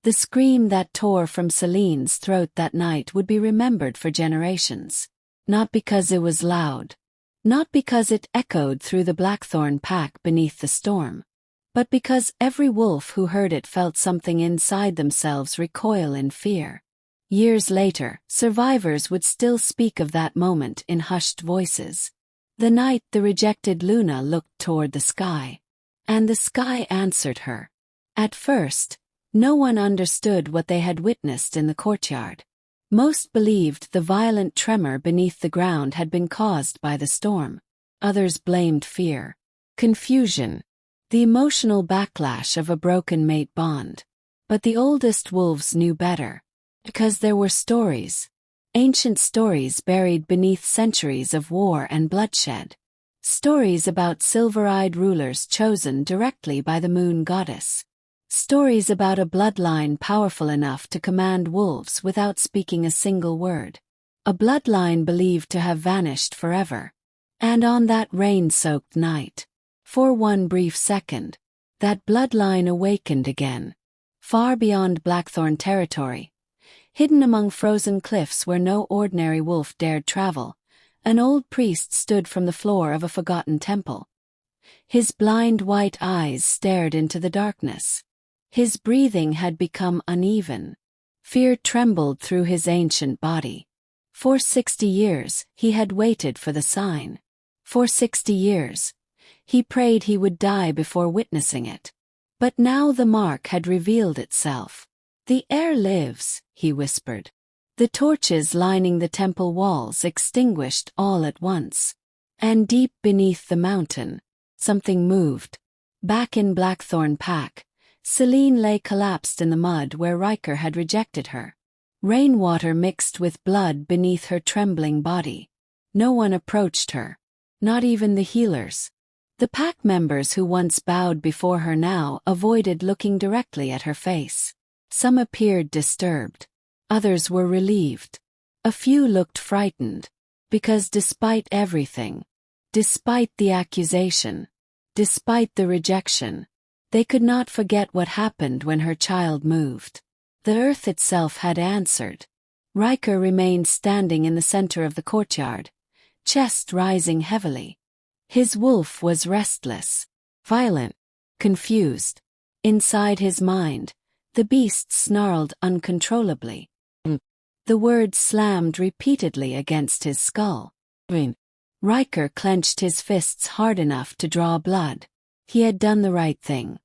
The scream that tore from Selene's throat that night would be remembered for generations. Not because it was loud. Not because it echoed through the Blackthorne pack beneath the storm. But because every wolf who heard it felt something inside themselves recoil in fear. Years later, survivors would still speak of that moment in hushed voices. The night the rejected Luna looked toward the sky. And the sky answered her. At first, no one understood what they had witnessed in the courtyard. Most believed the violent tremor beneath the ground had been caused by the storm. Others blamed fear, confusion, the emotional backlash of a broken mate bond. But the oldest wolves knew better. Because there were stories. Ancient stories buried beneath centuries of war and bloodshed. Stories about silver-eyed rulers chosen directly by the moon goddess. Stories about a bloodline powerful enough to command wolves without speaking a single word. A bloodline believed to have vanished forever. And on that rain-soaked night, for one brief second, that bloodline awakened again. Far beyond Blackthorne territory, hidden among frozen cliffs where no ordinary wolf dared travel, an old priest stood from the floor of a forgotten temple. His blind white eyes stared into the darkness. His breathing had become uneven. Fear trembled through his ancient body. For 60 years, he had waited for the sign. For 60 years, he prayed he would die before witnessing it. But now the mark had revealed itself. "The heir lives," he whispered. The torches lining the temple walls extinguished all at once. And deep beneath the mountain, something moved. Back in Blackthorne Pack, Selene lay collapsed in the mud where Ryker had rejected her. Rainwater mixed with blood beneath her trembling body. No one approached her. Not even the healers. The pack members who once bowed before her now avoided looking directly at her face. Some appeared disturbed. Others were relieved. A few looked frightened. Because despite everything, despite the accusation, despite the rejection, they could not forget what happened when her child moved. The earth itself had answered. Ryker remained standing in the center of the courtyard, chest rising heavily. His wolf was restless, violent, confused. Inside his mind, the beast snarled uncontrollably. The words slammed repeatedly against his skull. Ryker clenched his fists hard enough to draw blood. He had done the right thing.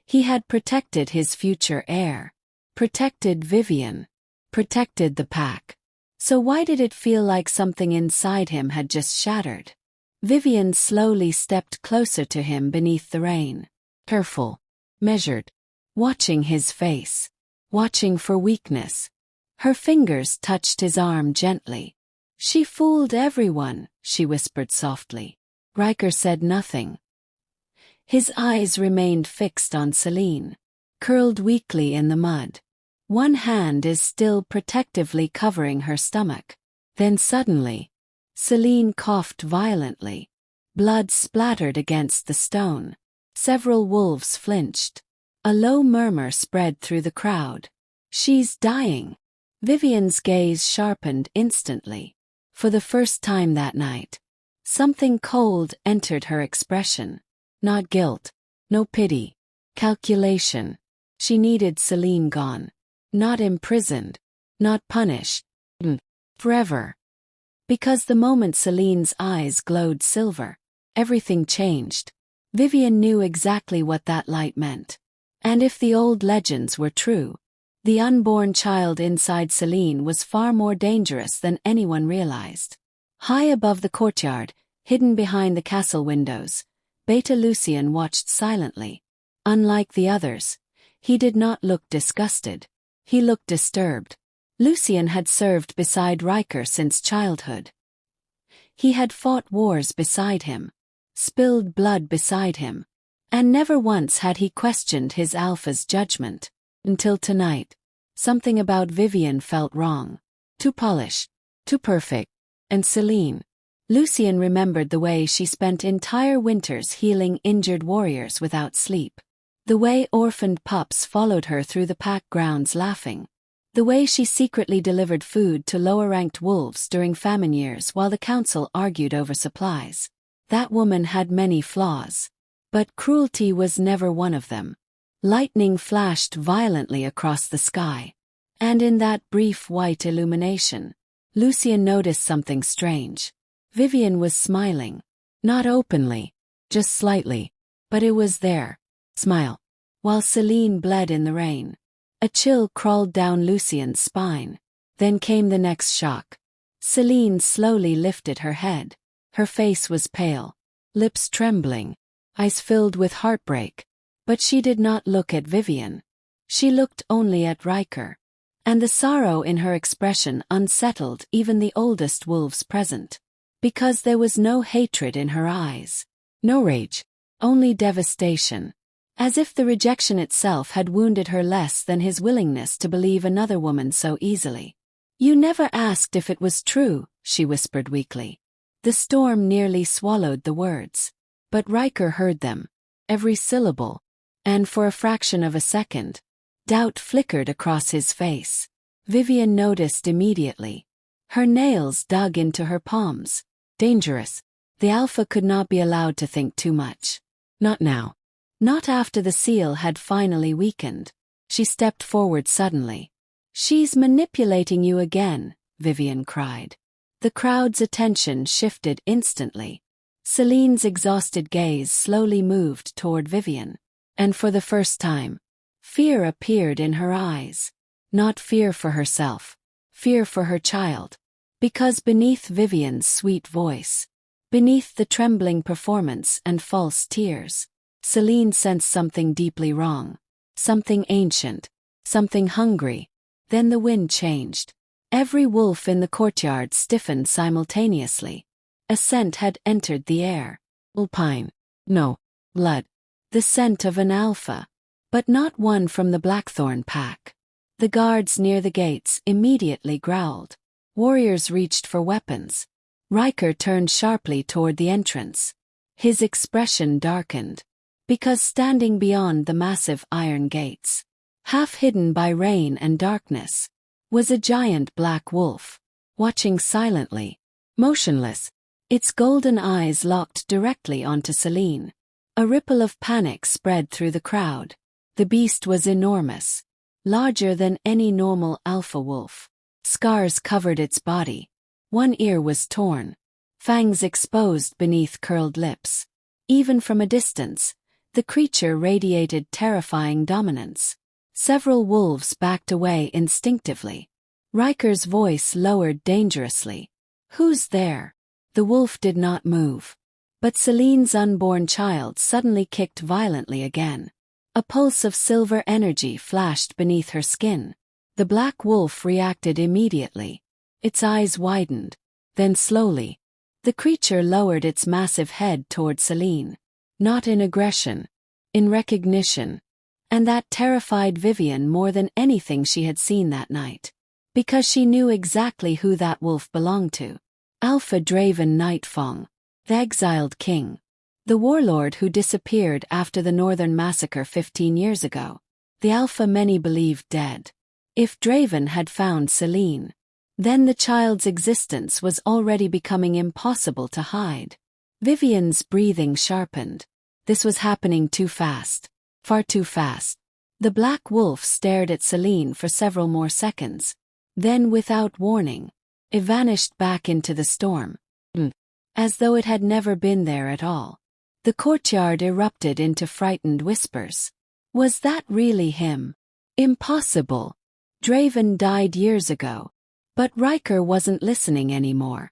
He had protected his future heir. Protected Vivian. Protected the pack. So why did it feel like something inside him had just shattered? Vivian slowly stepped closer to him beneath the rain. Careful. Measured. Watching his face. Watching for weakness. Her fingers touched his arm gently. "She fooled everyone," she whispered softly. Ryker said nothing. His eyes remained fixed on Selene, curled weakly in the mud. One hand is still protectively covering her stomach. Then suddenly, Selene coughed violently. Blood splattered against the stone. Several wolves flinched. A low murmur spread through the crowd. "She's dying." Vivian's gaze sharpened instantly. For the first time that night, something cold entered her expression. Not guilt, no pity, calculation. She needed Selene gone. Not imprisoned, not punished. Forever. Because the moment Selene's eyes glowed silver, everything changed. Vivian knew exactly what that light meant. And if the old legends were true, the unborn child inside Selene was far more dangerous than anyone realized. High above the courtyard, hidden behind the castle windows, Beta Lucian watched silently. Unlike the others, he did not look disgusted. He looked disturbed. Lucian had served beside Ryker since childhood. He had fought wars beside him, spilled blood beside him, and never once had he questioned his Alpha's judgment. Until tonight, something about Vivian felt wrong. Too polished, too perfect. And Selene. Lucian remembered the way she spent entire winters healing injured warriors without sleep. The way orphaned pups followed her through the pack grounds laughing. The way she secretly delivered food to lower-ranked wolves during famine years while the council argued over supplies. That woman had many flaws. But cruelty was never one of them. Lightning flashed violently across the sky. And in that brief white illumination, Lucien noticed something strange. Vivian was smiling. Not openly, just slightly, but it was there. Smile. While Selene bled in the rain. A chill crawled down Lucien's spine. Then came the next shock. Selene slowly lifted her head. Her face was pale, lips trembling, eyes filled with heartbreak. But she did not look at Vivian. She looked only at Ryker. And the sorrow in her expression unsettled even the oldest wolves present. Because there was no hatred in her eyes. No rage. Only devastation. As if the rejection itself had wounded her less than his willingness to believe another woman so easily. "You never asked if it was true," she whispered weakly. The storm nearly swallowed the words. But Ryker heard them. Every syllable. And for a fraction of a second, doubt flickered across his face. Vivian noticed immediately. Her nails dug into her palms. Dangerous. The Alpha could not be allowed to think too much. Not now. Not after the seal had finally weakened. She stepped forward suddenly. "She's manipulating you again," Vivian cried. The crowd's attention shifted instantly. Selene's exhausted gaze slowly moved toward Vivian. And for the first time, fear appeared in her eyes. Not fear for herself. Fear for her child. Because beneath Vivian's sweet voice, beneath the trembling performance and false tears, Selene sensed something deeply wrong. Something ancient. Something hungry. Then the wind changed. Every wolf in the courtyard stiffened simultaneously. A scent had entered the air. Alpine. No. Blood. The scent of an alpha. But not one from the Blackthorne pack. The guards near the gates immediately growled. Warriors reached for weapons. Ryker turned sharply toward the entrance. His expression darkened. Because standing beyond the massive iron gates, half hidden by rain and darkness, was a giant black wolf, watching silently, motionless, its golden eyes locked directly onto Selene. A ripple of panic spread through the crowd. The beast was enormous, larger than any normal alpha wolf. Scars covered its body. One ear was torn, fangs exposed beneath curled lips. Even from a distance, the creature radiated terrifying dominance. Several wolves backed away instinctively. Ryker's voice lowered dangerously. "Who's there?" The wolf did not move. But Selene's unborn child suddenly kicked violently again. A pulse of silver energy flashed beneath her skin. The black wolf reacted immediately. Its eyes widened. Then slowly, the creature lowered its massive head toward Selene. Not in aggression, in recognition. And that terrified Vivian more than anything she had seen that night. Because she knew exactly who that wolf belonged to. Alpha Draven Nightfang, the exiled king. The warlord who disappeared after the Northern Massacre 15 years ago. The Alpha many believed dead. If Draven had found Selene, then the child's existence was already becoming impossible to hide. Vivian's breathing sharpened. This was happening too fast. Far too fast. The black wolf stared at Selene for several more seconds. Then, without warning, it vanished back into the storm. As though it had never been there at all. The courtyard erupted into frightened whispers. Was that really him? Impossible. Draven died years ago. But Ryker wasn't listening anymore.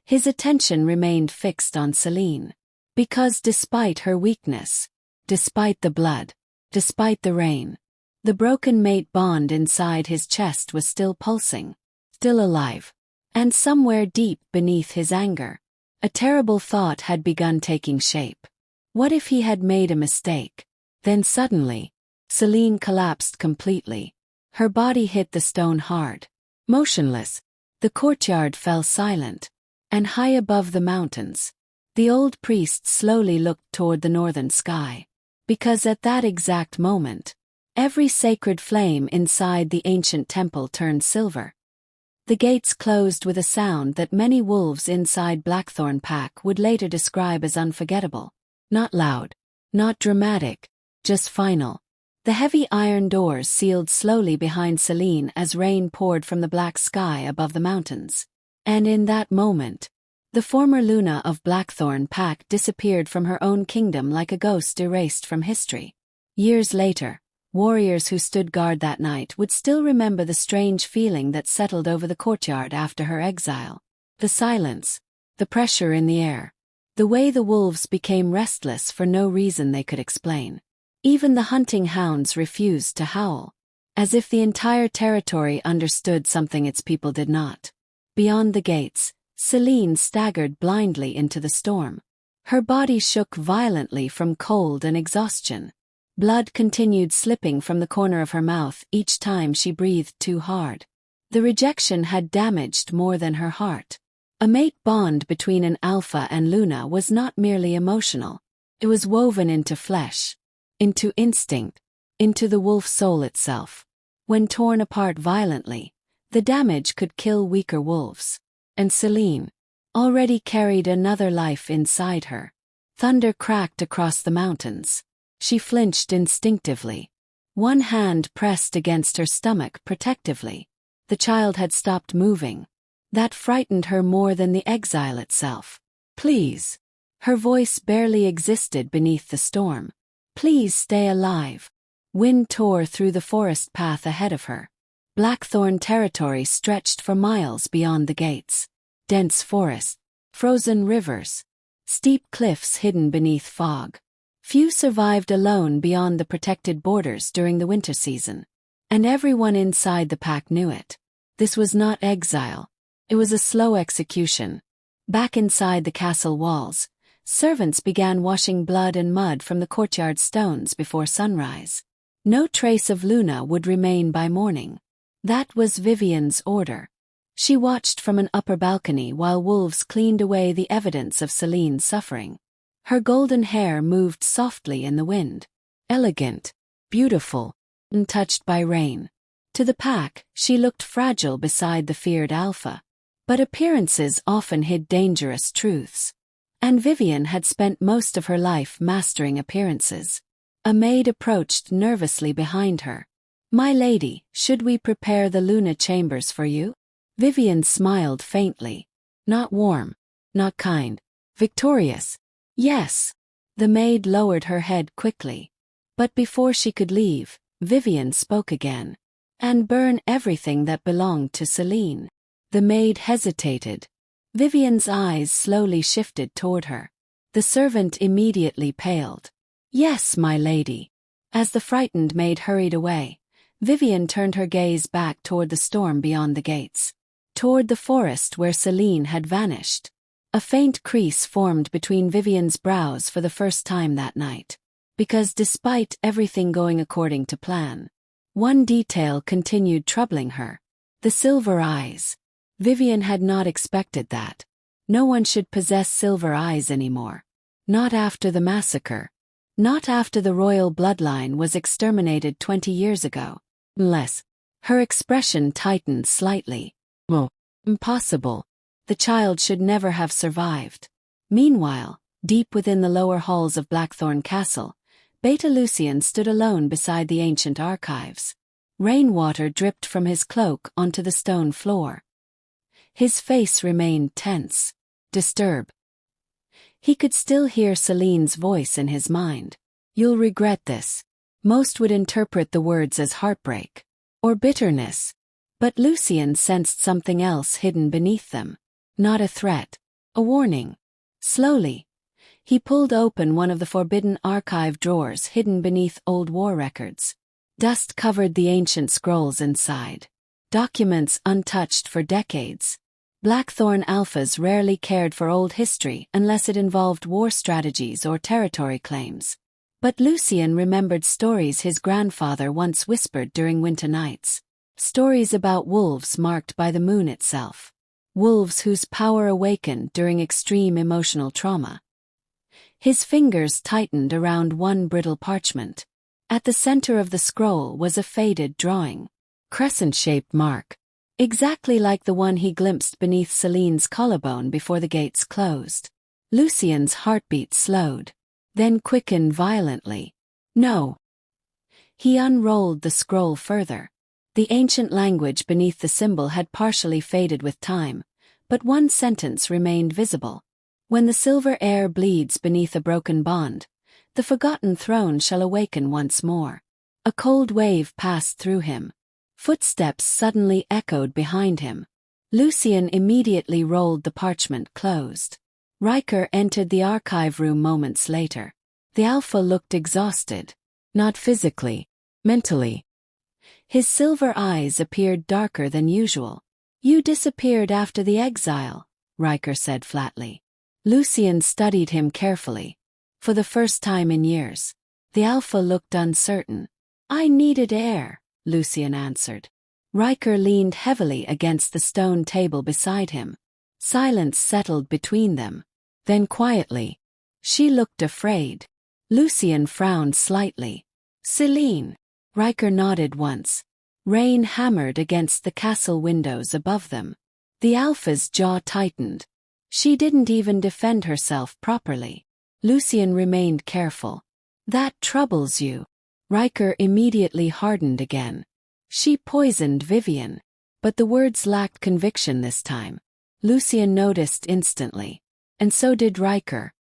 His attention remained fixed on Selene. Because despite her weakness, despite the blood, despite the rain, the broken mate bond inside his chest was still pulsing, still alive. And somewhere deep beneath his anger, a terrible thought had begun taking shape. What if he had made a mistake? Then suddenly, Selene collapsed completely. Her body hit the stone hard. Motionless, the courtyard fell silent. And high above the mountains, the old priest slowly looked toward the northern sky. Because at that exact moment, every sacred flame inside the ancient temple turned silver. The gates closed with a sound that many wolves inside Blackthorn Pack would later describe as unforgettable. Not loud, not dramatic, just final. The heavy iron doors sealed slowly behind Selene as rain poured from the black sky above the mountains. And in that moment, the former Luna of Blackthorn Pack disappeared from her own kingdom like a ghost erased from history. Years later, warriors who stood guard that night would still remember the strange feeling that settled over the courtyard after her exile. The silence, the pressure in the air, the way the wolves became restless for no reason they could explain. Even the hunting hounds refused to howl, as if the entire territory understood something its people did not. Beyond the gates, Selene staggered blindly into the storm. Her body shook violently from cold and exhaustion. Blood continued slipping from the corner of her mouth each time she breathed too hard. The rejection had damaged more than her heart. A mate bond between an Alpha and Luna was not merely emotional. It was woven into flesh, into instinct, into the wolf soul itself. When torn apart violently, the damage could kill weaker wolves. And Selene already carried another life inside her. Thunder cracked across the mountains. She flinched instinctively. One hand pressed against her stomach protectively. The child had stopped moving. That frightened her more than the exile itself. Please. Her voice barely existed beneath the storm. Please stay alive. Wind tore through the forest path ahead of her. Blackthorn territory stretched for miles beyond the gates. Dense forest, frozen rivers, steep cliffs hidden beneath fog. Few survived alone beyond the protected borders during the winter season. And everyone inside the pack knew it. This was not exile. It was a slow execution. Back inside the castle walls, servants began washing blood and mud from the courtyard stones before sunrise. No trace of Luna would remain by morning. That was Vivian's order. She watched from an upper balcony while wolves cleaned away the evidence of Selene's suffering. Her golden hair moved softly in the wind. Elegant, beautiful, untouched by rain. To the pack, she looked fragile beside the feared Alpha. But appearances often hid dangerous truths. And Vivian had spent most of her life mastering appearances. A maid approached nervously behind her. "My lady, should we prepare the Luna chambers for you?" Vivian smiled faintly. Not warm, not kind, victorious. Yes. The maid lowered her head quickly. But before she could leave, Vivian spoke again. "And burn everything that belonged to Selene." The maid hesitated. Vivian's eyes slowly shifted toward her. The servant immediately paled. "Yes, my lady." As the frightened maid hurried away, Vivian turned her gaze back toward the storm beyond the gates. Toward the forest where Selene had vanished. A faint crease formed between Vivian's brows for the first time that night. Because despite everything going according to plan, one detail continued troubling her. The silver eyes. Vivian had not expected that. No one should possess silver eyes anymore. Not after the massacre. Not after the royal bloodline was exterminated 20 years ago. Unless. Her expression tightened slightly. Oh, impossible. The child should never have survived. Meanwhile, deep within the lower halls of Blackthorn Castle, Beta Lucian stood alone beside the ancient archives. Rainwater dripped from his cloak onto the stone floor. His face remained tense, disturbed. He could still hear Selene's voice in his mind. "You'll regret this." Most would interpret the words as heartbreak or bitterness. But Lucian sensed something else hidden beneath them. Not a threat, a warning. Slowly, he pulled open one of the forbidden archive drawers hidden beneath old war records. Dust covered the ancient scrolls inside. Documents untouched for decades. Blackthorn Alphas rarely cared for old history unless it involved war strategies or territory claims. But Lucian remembered stories his grandfather once whispered during winter nights. Stories about wolves marked by the moon itself. Wolves whose power awakened during extreme emotional trauma. His fingers tightened around one brittle parchment. At the center of the scroll was a faded drawing. Crescent-shaped mark. Exactly like the one he glimpsed beneath Selene's collarbone before the gates closed. Lucien's heartbeat slowed, then quickened violently. No. He unrolled the scroll further. The ancient language beneath the symbol had partially faded with time, but one sentence remained visible. When the silver heir bleeds beneath a broken bond, the forgotten throne shall awaken once more. A cold wave passed through him. Footsteps suddenly echoed behind him. Lucien immediately rolled the parchment closed. Ryker entered the archive room moments later. The Alpha looked exhausted. Not physically, mentally. His silver eyes appeared darker than usual. You disappeared after the exile, Ryker said flatly. Lucien studied him carefully. For the first time in years, the Alpha looked uncertain. I needed air, Lucien answered. Ryker leaned heavily against the stone table beside him. Silence settled between them. Then quietly, she looked afraid. Lucien frowned slightly. Selene. Ryker nodded once. Rain hammered against the castle windows above them. The Alpha's jaw tightened. She didn't even defend herself properly. Lucien remained careful. That troubles you. Ryker immediately hardened again. She poisoned Vivian. But the words lacked conviction this time. Lucien noticed instantly. And so did Ryker.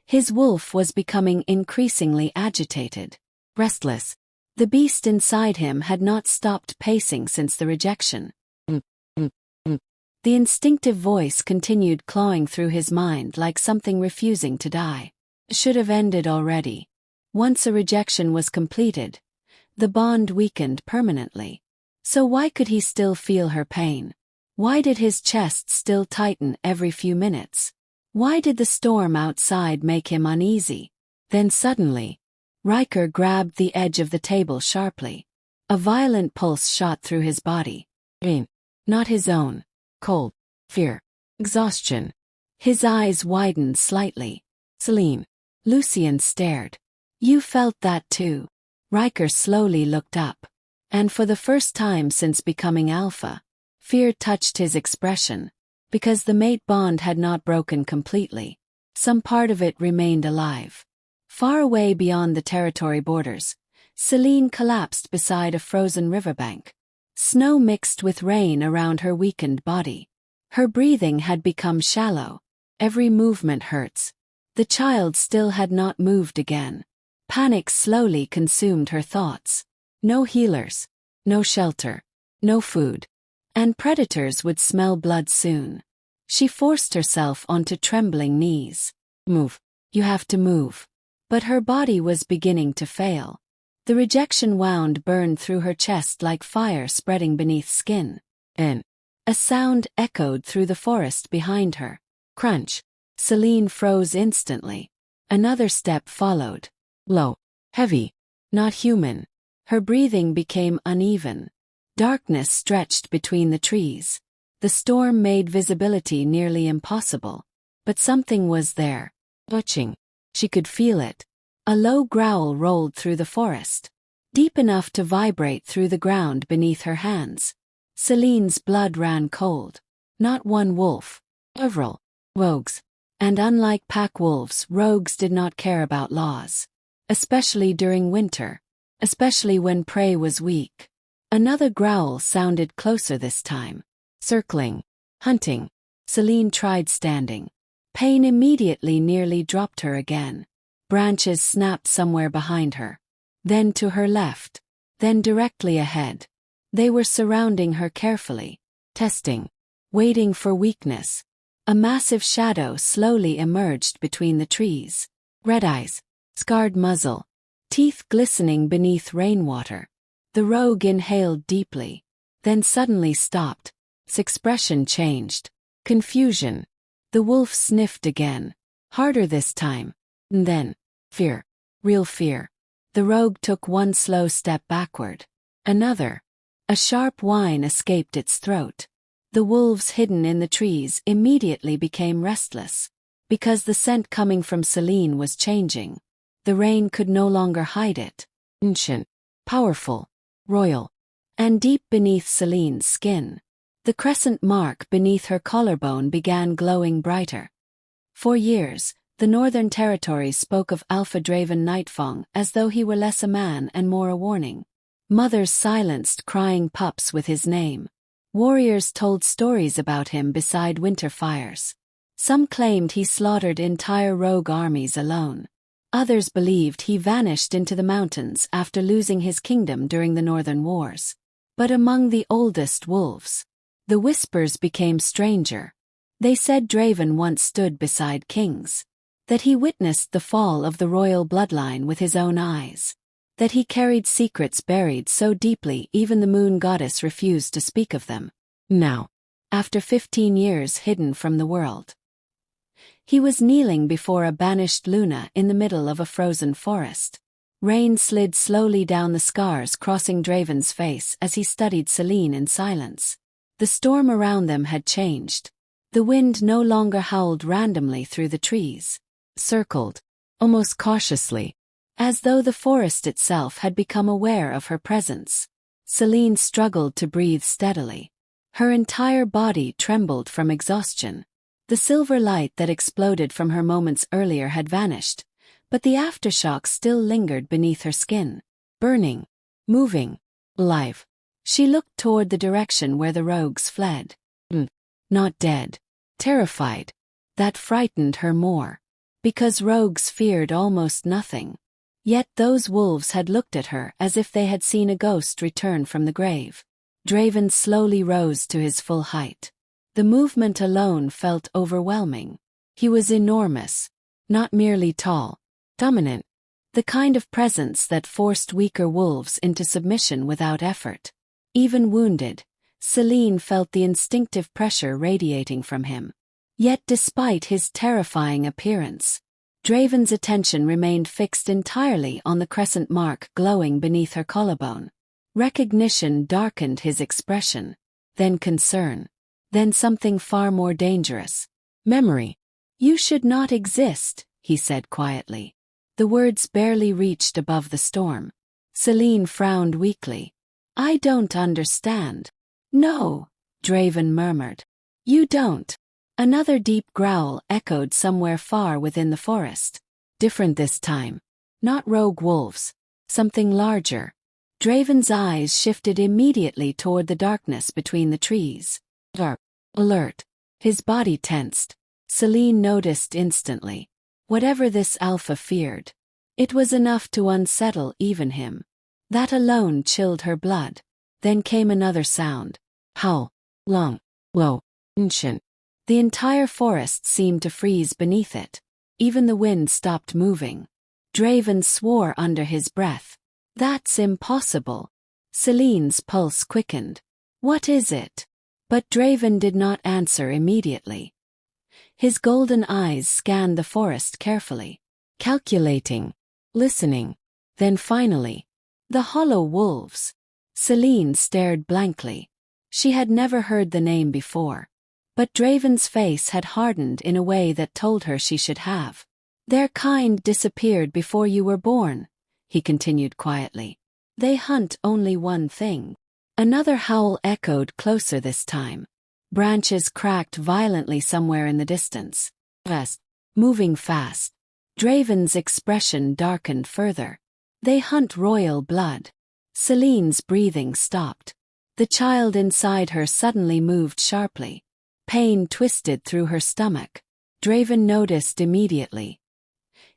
His wolf was becoming increasingly agitated. Restless. The beast inside him had not stopped pacing since the rejection. The instinctive voice continued clawing through his mind like something refusing to die. It should have ended already. Once a rejection was completed, the bond weakened permanently. So why could he still feel her pain? Why did his chest still tighten every few minutes? Why did the storm outside make him uneasy? Then suddenly, Ryker grabbed the edge of the table sharply. A violent pulse shot through his body. Pain. Not his own. Cold. Fear. Exhaustion. His eyes widened slightly. Selene. Lucien stared. You felt that too. Ryker slowly looked up. And for the first time since becoming Alpha, fear touched his expression. Because the mate bond had not broken completely. Some part of it remained alive. Far away beyond the territory borders, Selene collapsed beside a frozen riverbank. Snow mixed with rain around her weakened body. Her breathing had become shallow. Every movement hurts. The child still had not moved again. Panic slowly consumed her thoughts. No healers. No shelter. No food. And predators would smell blood soon. She forced herself onto trembling knees. Move. You have to move. But her body was beginning to fail. The rejection wound burned through her chest like fire spreading beneath skin. And a sound echoed through the forest behind her. Crunch. Selene froze instantly. Another step followed. Low. Heavy. Not human. Her breathing became uneven. Darkness stretched between the trees. The storm made visibility nearly impossible. But something was there. Touching. She could feel it. A low growl rolled through the forest. Deep enough to vibrate through the ground beneath her hands. Selene's blood ran cold. Not one wolf. Several. Rogues. And unlike pack wolves, rogues did not care about laws. Especially during winter. Especially when prey was weak. Another growl sounded closer this time. Circling. Hunting. Selene tried standing. Pain immediately nearly dropped her again. Branches snapped somewhere behind her. Then to her left. Then directly ahead. They were surrounding her carefully. Testing. Waiting for weakness. A massive shadow slowly emerged between the trees. Red eyes. Scarred muzzle. Teeth glistening beneath rainwater. The rogue inhaled deeply. Then suddenly stopped. Its expression changed. Confusion. The wolf sniffed again. Harder this time. And then, fear. Real fear. The rogue took one slow step backward. Another. A sharp whine escaped its throat. The wolves hidden in the trees immediately became restless. Because the scent coming from Selene was changing. The rain could no longer hide it. Ancient, powerful, royal, and deep beneath Selene's skin. The crescent mark beneath her collarbone began glowing brighter. For years, the Northern Territories spoke of Alpha Draven Nightfang as though he were less a man and more a warning. Mothers silenced crying pups with his name. Warriors told stories about him beside winter fires. Some claimed he slaughtered entire rogue armies alone. Others believed he vanished into the mountains after losing his kingdom during the Northern Wars. But among the oldest wolves, the whispers became stranger. They said Draven once stood beside kings. That he witnessed the fall of the royal bloodline with his own eyes. That he carried secrets buried so deeply even the moon goddess refused to speak of them. Now, after 15 years hidden from the world, he was kneeling before a banished Luna in the middle of a frozen forest. Rain slid slowly down the scars crossing Draven's face as he studied Selene in silence. The storm around them had changed. The wind no longer howled randomly through the trees. Circled, almost cautiously, as though the forest itself had become aware of her presence. Selene struggled to breathe steadily. Her entire body trembled from exhaustion. The silver light that exploded from her moments earlier had vanished, but the aftershock still lingered beneath her skin. Burning, moving, alive. She looked toward the direction where the rogues fled. Not dead. Terrified. That frightened her more. Because rogues feared almost nothing. Yet those wolves had looked at her as if they had seen a ghost return from the grave. Draven slowly rose to his full height. The movement alone felt overwhelming. He was enormous. Not merely tall. Dominant. The kind of presence that forced weaker wolves into submission without effort. Even wounded, Selene felt the instinctive pressure radiating from him. Yet despite his terrifying appearance, Draven's attention remained fixed entirely on the crescent mark glowing beneath her collarbone. Recognition darkened his expression, then concern, then something far more dangerous. Memory. You should not exist, he said quietly. The words barely reached above the storm. Selene frowned weakly. I don't understand. No, Draven murmured. You don't. Another deep growl echoed somewhere far within the forest. Different this time. Not rogue wolves. Something larger. Draven's eyes shifted immediately toward the darkness between the trees. Dark. Alert. His body tensed. Selene noticed instantly. Whatever this alpha feared, it was enough to unsettle even him. That alone chilled her blood. Then came another sound. Howl. Long. Low. Ancient. The entire forest seemed to freeze beneath it. Even the wind stopped moving. Draven swore under his breath. That's impossible. Selene's pulse quickened. What is it? But Draven did not answer immediately. His golden eyes scanned the forest carefully, calculating, listening. Then finally, the hollow wolves. Selene stared blankly. She had never heard the name before. But Draven's face had hardened in a way that told her she should have. Their kind disappeared before you were born, he continued quietly. They hunt only one thing. Another howl echoed closer this time. Branches cracked violently somewhere in the distance. Moving fast. Draven's expression darkened further. They hunt royal blood. Selene's breathing stopped. The child inside her suddenly moved sharply. Pain twisted through her stomach. Draven noticed immediately.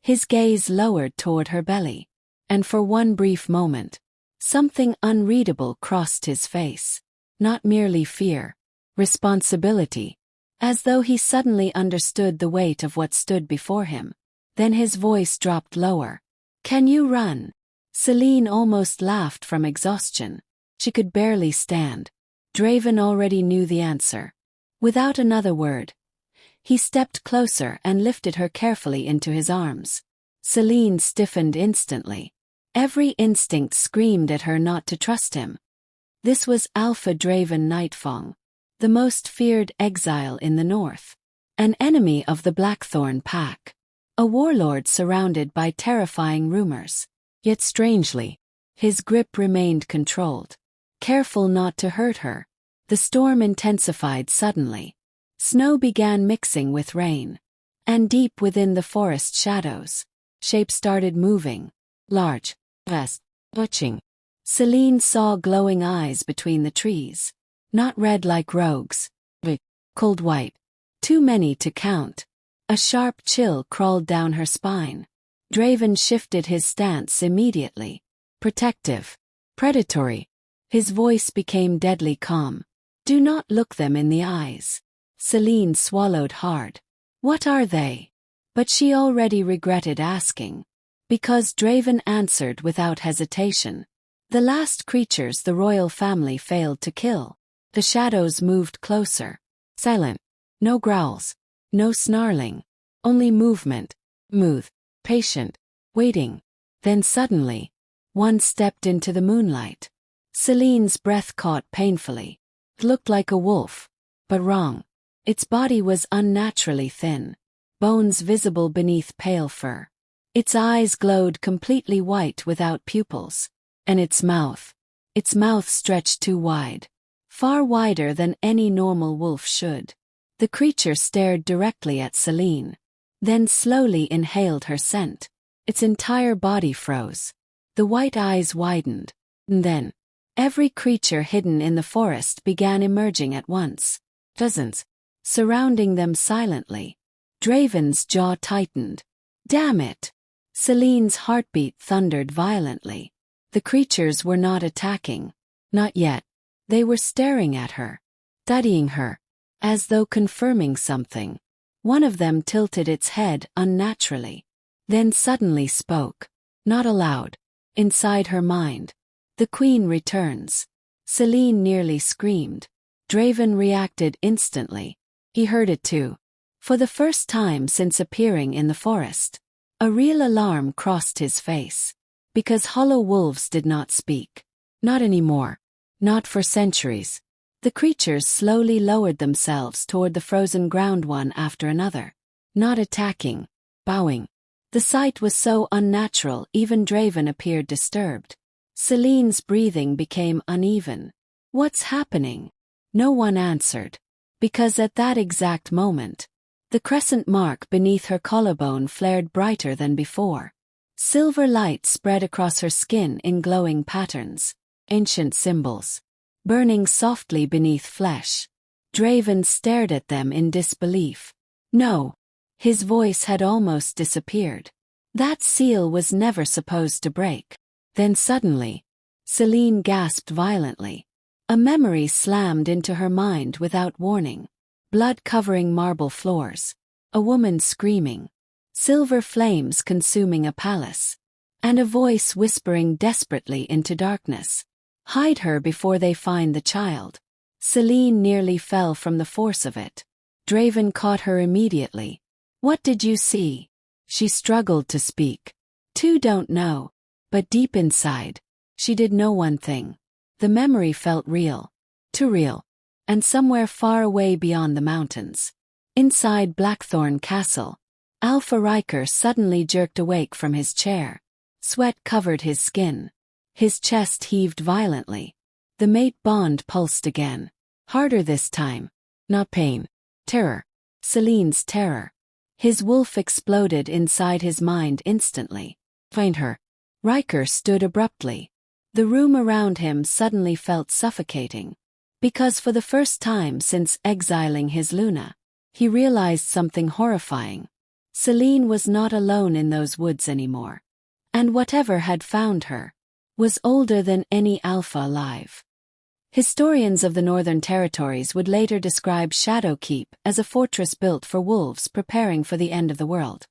His gaze lowered toward her belly. And for one brief moment, something unreadable crossed his face. Not merely fear. Responsibility. As though he suddenly understood the weight of what stood before him. Then his voice dropped lower. Can you run? Selene almost laughed from exhaustion. She could barely stand. Draven already knew the answer. Without another word, he stepped closer and lifted her carefully into his arms. Selene stiffened instantly. Every instinct screamed at her not to trust him. This was Alpha Draven Nightfang, the most feared exile in the north. An enemy of the Blackthorne pack. A warlord surrounded by terrifying rumors. Yet strangely, his grip remained controlled. Careful not to hurt her, the storm intensified suddenly. Snow began mixing with rain. And deep within the forest shadows, shapes started moving. Large, vast, butching. Selene saw glowing eyes between the trees. Not red like rogues, but cold white. Too many to count. A sharp chill crawled down her spine. Draven shifted his stance immediately. Protective. Predatory. His voice became deadly calm. Do not look them in the eyes. Selene swallowed hard. What are they? But she already regretted asking. Because Draven answered without hesitation. The last creatures the royal family failed to kill. The shadows moved closer. Silent. No growls. No snarling. Only movement. Smooth. Patient. Waiting. Then suddenly, one stepped into the moonlight. Selene's breath caught painfully. It looked like a wolf. But wrong. Its body was unnaturally thin. Bones visible beneath pale fur. Its eyes glowed completely white without pupils. And its mouth stretched too wide. Far wider than any normal wolf should. The creature stared directly at Selene. Then slowly inhaled her scent. Its entire body froze. The white eyes widened. And then, every creature hidden in the forest began emerging at once. Dozens. Surrounding them silently. Draven's jaw tightened. Damn it! Selene's heartbeat thundered violently. The creatures were not attacking. Not yet. They were staring at her. Studying her. As though confirming something. One of them tilted its head unnaturally. Then suddenly spoke. Not aloud. Inside her mind. The queen returns. Selene nearly screamed. Draven reacted instantly. He heard it too. For the first time since appearing in the forest. A real alarm crossed his face. Because hollow wolves did not speak. Not anymore. Not for centuries. The creatures slowly lowered themselves toward the frozen ground one after another. Not attacking. Bowing. The sight was so unnatural even Draven appeared disturbed. Selene's breathing became uneven. What's happening? No one answered. Because at that exact moment, the crescent mark beneath her collarbone flared brighter than before. Silver light spread across her skin in glowing patterns. Ancient symbols. Burning softly beneath flesh. Draven stared at them in disbelief. No. His voice had almost disappeared. That seal was never supposed to break. Then suddenly, Selene gasped violently. A memory slammed into her mind without warning. Blood covering marble floors. A woman screaming. Silver flames consuming a palace. And a voice whispering desperately into darkness. Hide her before they find the child. Selene nearly fell from the force of it. Draven caught her immediately. What did you see? She struggled to speak. Two don't know. But deep inside, she did know one thing. The memory felt real. Too real. And somewhere far away beyond the mountains. Inside Blackthorne Castle, Alpha Ryker suddenly jerked awake from his chair. Sweat covered his skin. His chest heaved violently. The mate bond pulsed again. Harder this time. Not pain. Terror. Selene's terror. His wolf exploded inside his mind instantly. Find her. Ryker stood abruptly. The room around him suddenly felt suffocating. Because for the first time since exiling his Luna, he realized something horrifying. Selene was not alone in those woods anymore. And whatever had found her was older than any Alpha alive. Historians of the Northern Territories would later describe Shadowkeep as a fortress built for wolves preparing for the end of the world.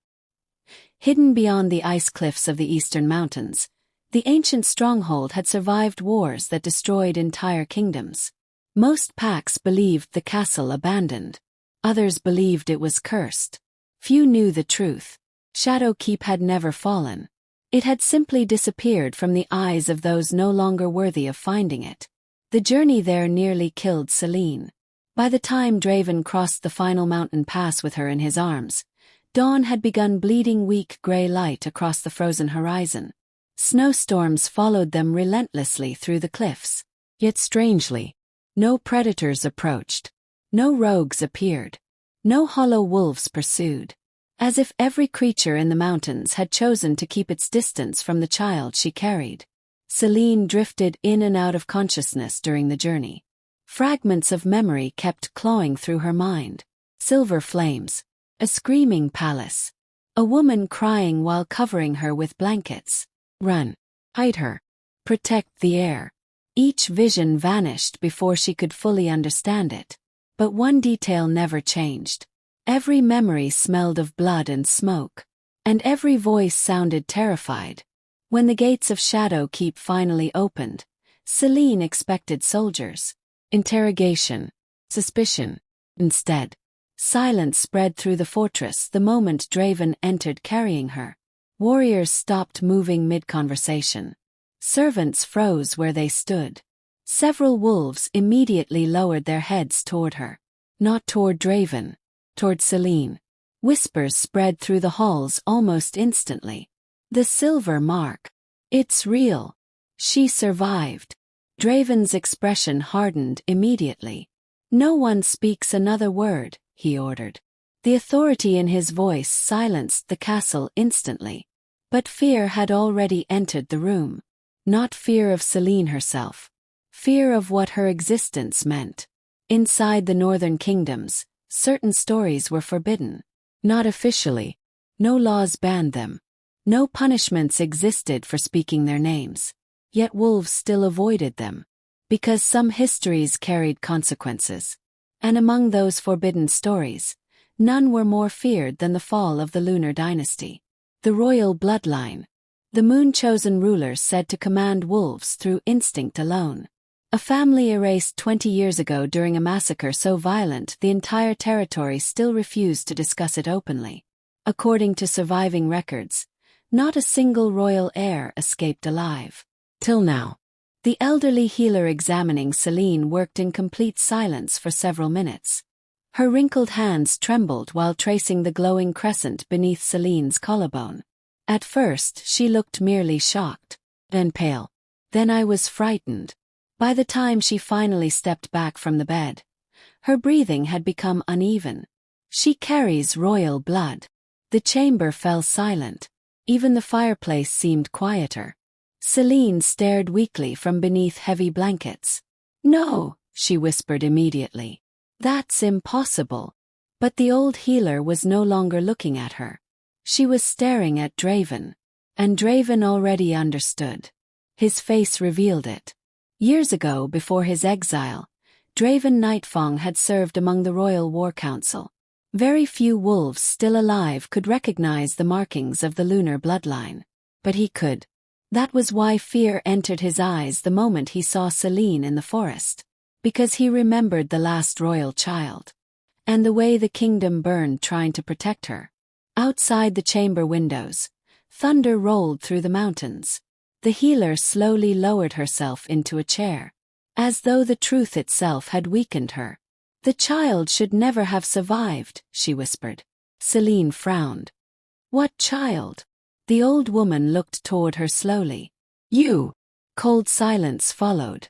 Hidden beyond the ice cliffs of the eastern mountains, the ancient stronghold had survived wars that destroyed entire kingdoms. Most packs believed the castle abandoned. Others believed it was cursed. Few knew the truth. Shadowkeep had never fallen. It had simply disappeared from the eyes of those no longer worthy of finding it. The journey there nearly killed Selene. By the time Draven crossed the final mountain pass with her in his arms, dawn had begun bleeding weak gray light across the frozen horizon. Snowstorms followed them relentlessly through the cliffs. Yet strangely, no predators approached. No rogues appeared. No hollow wolves pursued. As if every creature in the mountains had chosen to keep its distance from the child she carried. Selene drifted in and out of consciousness during the journey. Fragments of memory kept clawing through her mind. Silver flames. A screaming palace. A woman crying while covering her with blankets. Run. Hide her. Protect the heir. Each vision vanished before she could fully understand it. But one detail never changed. Every memory smelled of blood and smoke. And every voice sounded terrified. When the gates of Shadow Keep finally opened, Selene expected soldiers. Interrogation. Suspicion. Instead, silence spread through the fortress the moment Draven entered carrying her. Warriors stopped moving mid-conversation. Servants froze where they stood. Several wolves immediately lowered their heads toward her. Not toward Draven. Toward Selene. Whispers spread through the halls almost instantly. The silver mark. It's real. She survived. Draven's expression hardened immediately. No one speaks another word, he ordered. The authority in his voice silenced the castle instantly. But fear had already entered the room. Not fear of Selene herself. Fear of what her existence meant. Inside the northern kingdoms, certain stories were forbidden. Not officially. No laws banned them. No punishments existed for speaking their names. Yet wolves still avoided them. Because some histories carried consequences. And among those forbidden stories, none were more feared than the fall of the Lunar Dynasty. The royal bloodline. The moon-chosen rulers said to command wolves through instinct alone. A family erased 20 years ago during a massacre so violent the entire territory still refused to discuss it openly. According to surviving records, not a single royal heir escaped alive. Till now. The elderly healer examining Selene worked in complete silence for several minutes. Her wrinkled hands trembled while tracing the glowing crescent beneath Selene's collarbone. At first she looked merely shocked, then pale. Then I was frightened. By the time she finally stepped back from the bed, her breathing had become uneven. She carries royal blood. The chamber fell silent. Even the fireplace seemed quieter. Selene stared weakly from beneath heavy blankets. No, she whispered immediately. That's impossible. But the old healer was no longer looking at her. She was staring at Draven. And Draven already understood. His face revealed it. Years ago, before his exile, Draven Nightfang had served among the Royal War Council. Very few wolves still alive could recognize the markings of the lunar bloodline. But he could. That was why fear entered his eyes the moment he saw Selene in the forest. Because he remembered the last royal child. And the way the kingdom burned trying to protect her. Outside the chamber windows, thunder rolled through the mountains. The healer slowly lowered herself into a chair. As though the truth itself had weakened her. The child should never have survived, she whispered. Selene frowned. What child? The old woman looked toward her slowly. You. Cold silence followed.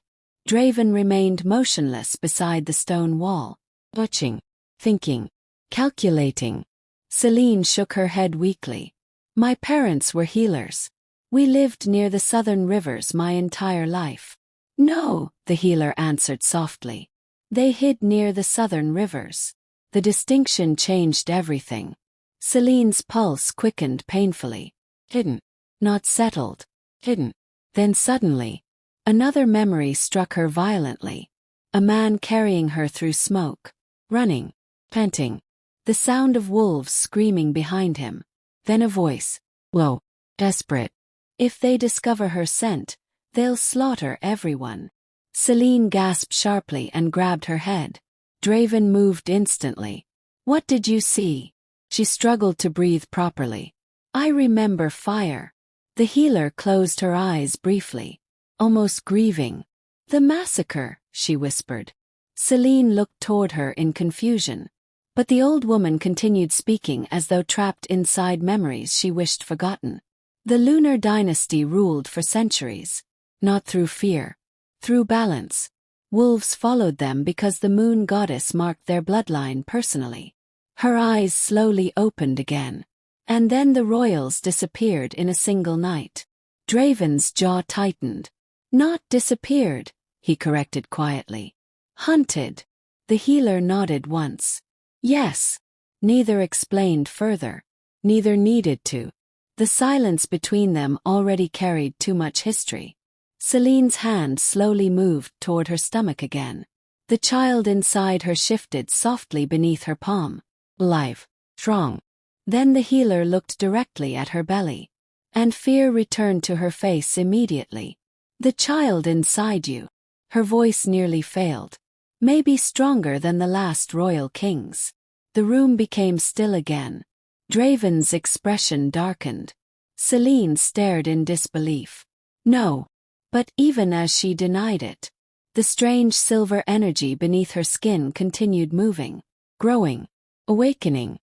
Draven remained motionless beside the stone wall. Watching. Thinking. Calculating. Selene shook her head weakly. My parents were healers. We lived near the southern rivers my entire life. No, the healer answered softly. They hid near the southern rivers. The distinction changed everything. Selene's pulse quickened painfully. Hidden. Not settled. Hidden. Then suddenly, another memory struck her violently. A man carrying her through smoke. Running. Panting. The sound of wolves screaming behind him. Then a voice. Low. Desperate. If they discover her scent, they'll slaughter everyone. Selene gasped sharply and grabbed her head. Draven moved instantly. What did you see? She struggled to breathe properly. I remember fire. The healer closed her eyes briefly, almost grieving. The massacre, she whispered. Selene looked toward her in confusion. But the old woman continued speaking as though trapped inside memories she wished forgotten. The Lunar Dynasty ruled for centuries. Not through fear. Through balance. Wolves followed them because the moon goddess marked their bloodline personally. Her eyes slowly opened again. And then the royals disappeared in a single night. Draven's jaw tightened. Not disappeared, he corrected quietly. Hunted. The healer nodded once. Yes. Neither explained further. Neither needed to. The silence between them already carried too much history. Selene's hand slowly moved toward her stomach again. The child inside her shifted softly beneath her palm. Alive. Strong. Then the healer looked directly at her belly. And fear returned to her face immediately. The child inside you. Her voice nearly failed. Maybe stronger than the last royal king's. The room became still again. Draven's expression darkened. Selene stared in disbelief. No. But even as she denied it, the strange silver energy beneath her skin continued moving, growing, awakening.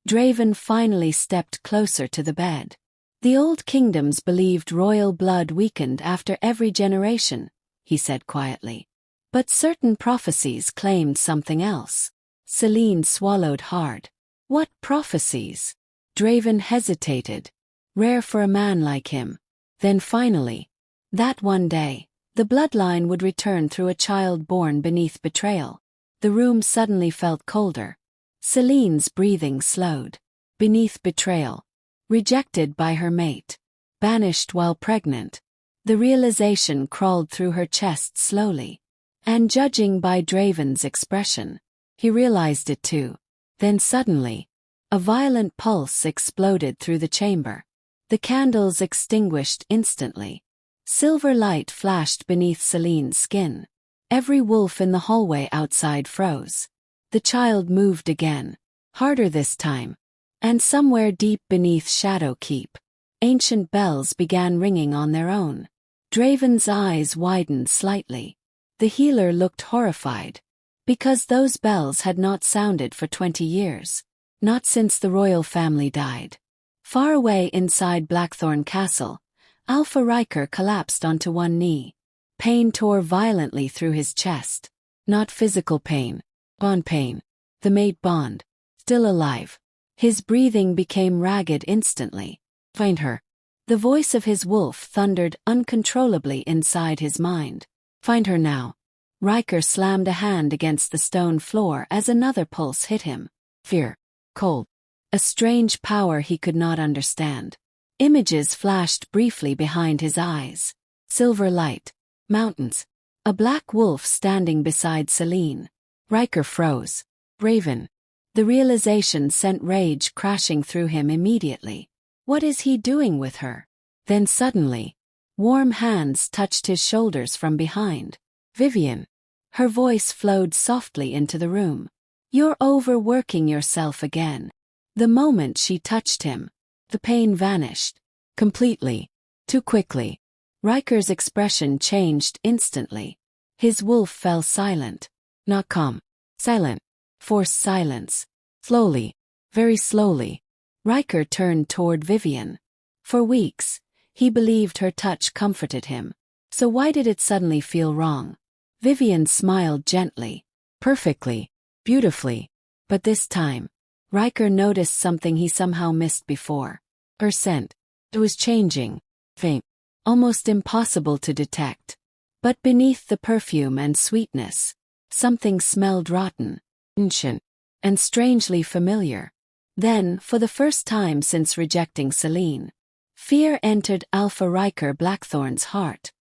Draven finally stepped closer to the bed. The old kingdoms believed royal blood weakened after every generation, he said quietly. But certain prophecies claimed something else. Selene swallowed hard. What prophecies? Draven hesitated. Rare for a man like him. Then finally, that one day, the bloodline would return through a child born beneath betrayal. The room suddenly felt colder. Selene's breathing slowed. Beneath betrayal. Rejected by her mate. Banished while pregnant. The realization crawled through her chest slowly. And judging by Draven's expression, he realized it too. Then suddenly, a violent pulse exploded through the chamber. The candles extinguished instantly. Silver light flashed beneath Selene's skin. Every wolf in the hallway outside froze. The child moved again. Harder this time. And somewhere deep beneath Shadow Keep, ancient bells began ringing on their own. Draven's eyes widened slightly. The healer looked horrified. Because those bells had not sounded for 20 years. Not since the royal family died. Far away inside Blackthorne Castle, Alpha Ryker collapsed onto one knee. Pain tore violently through his chest. Not physical pain. Bond pain. The mate bond. Still alive. His breathing became ragged instantly. Find her. The voice of his wolf thundered uncontrollably inside his mind. Find her now. Ryker slammed a hand against the stone floor as another pulse hit him. Fear. Cold. A strange power he could not understand. Images flashed briefly behind his eyes. Silver light. Mountains. A black wolf standing beside Selene. Ryker froze. Raven. The realization sent rage crashing through him immediately. What is he doing with her? Then suddenly, warm hands touched his shoulders from behind. Vivian. Her voice flowed softly into the room. You're overworking yourself again. The moment she touched him, the pain vanished. Completely. Too quickly. Ryker's expression changed instantly. His wolf fell silent. Not calm. Silent. Forced silence. Slowly. Very slowly. Ryker turned toward Vivian. For weeks, he believed her touch comforted him. So why did it suddenly feel wrong? Vivian smiled gently. Perfectly. Beautifully. But this time, Ryker noticed something he somehow missed before. Her scent. It was changing. Faint. Almost impossible to detect. But beneath the perfume and sweetness, something smelled rotten, ancient, and strangely familiar. Then, for the first time since rejecting Selene, fear entered Alpha Ryker Blackthorne's heart.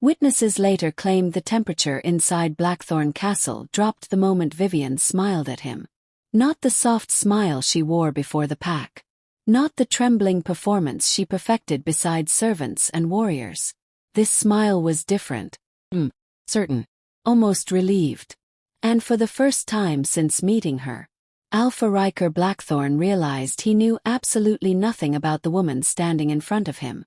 Witnesses later claimed the temperature inside Blackthorne Castle dropped the moment Vivian smiled at him. Not the soft smile she wore before the pack. Not the trembling performance she perfected beside servants and warriors. This smile was different. Certain. Almost relieved. And for the first time since meeting her, Alpha Ryker Blackthorne realized he knew absolutely nothing about the woman standing in front of him.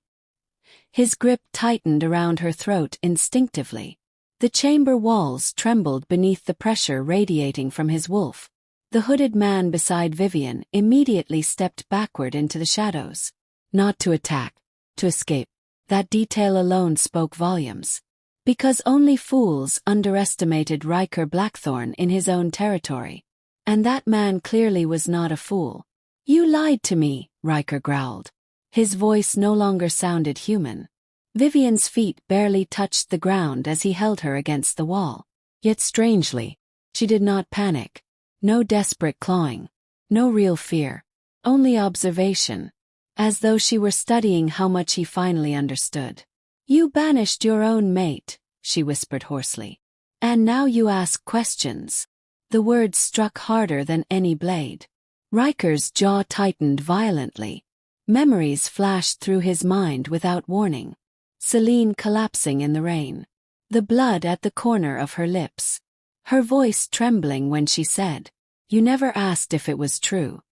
His grip tightened around her throat instinctively. The chamber walls trembled beneath the pressure radiating from his wolf. The hooded man beside Vivian immediately stepped backward into the shadows. Not to attack, to escape. That detail alone spoke volumes. Because only fools underestimated Ryker Blackthorne in his own territory. And that man clearly was not a fool. "You lied to me," Ryker growled. His voice no longer sounded human. Vivian's feet barely touched the ground as he held her against the wall. Yet strangely, she did not panic. No desperate clawing. No real fear. Only observation. As though she were studying how much he finally understood. "You banished your own mate," she whispered hoarsely. "And now you ask questions." The words struck harder than any blade. Ryker's jaw tightened violently. Memories flashed through his mind without warning. Selene collapsing in the rain. The blood at the corner of her lips. Her voice trembling when she said, "You never asked if it was true."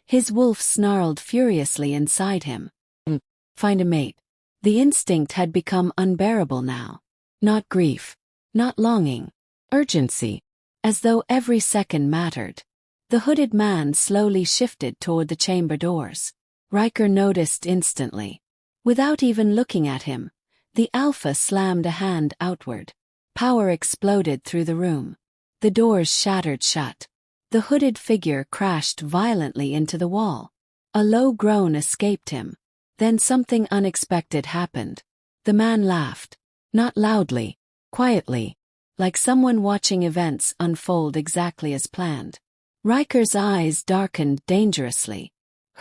His wolf snarled furiously inside him. Find a mate. The instinct had become unbearable now. Not grief. Not longing. Urgency. As though every second mattered. The hooded man slowly shifted toward the chamber doors. Ryker noticed instantly. Without even looking at him, the Alpha slammed a hand outward. Power exploded through the room. The doors shattered shut. The hooded figure crashed violently into the wall. A low groan escaped him. Then something unexpected happened. The man laughed. Not loudly, quietly, like someone watching events unfold exactly as planned. Ryker's eyes darkened dangerously.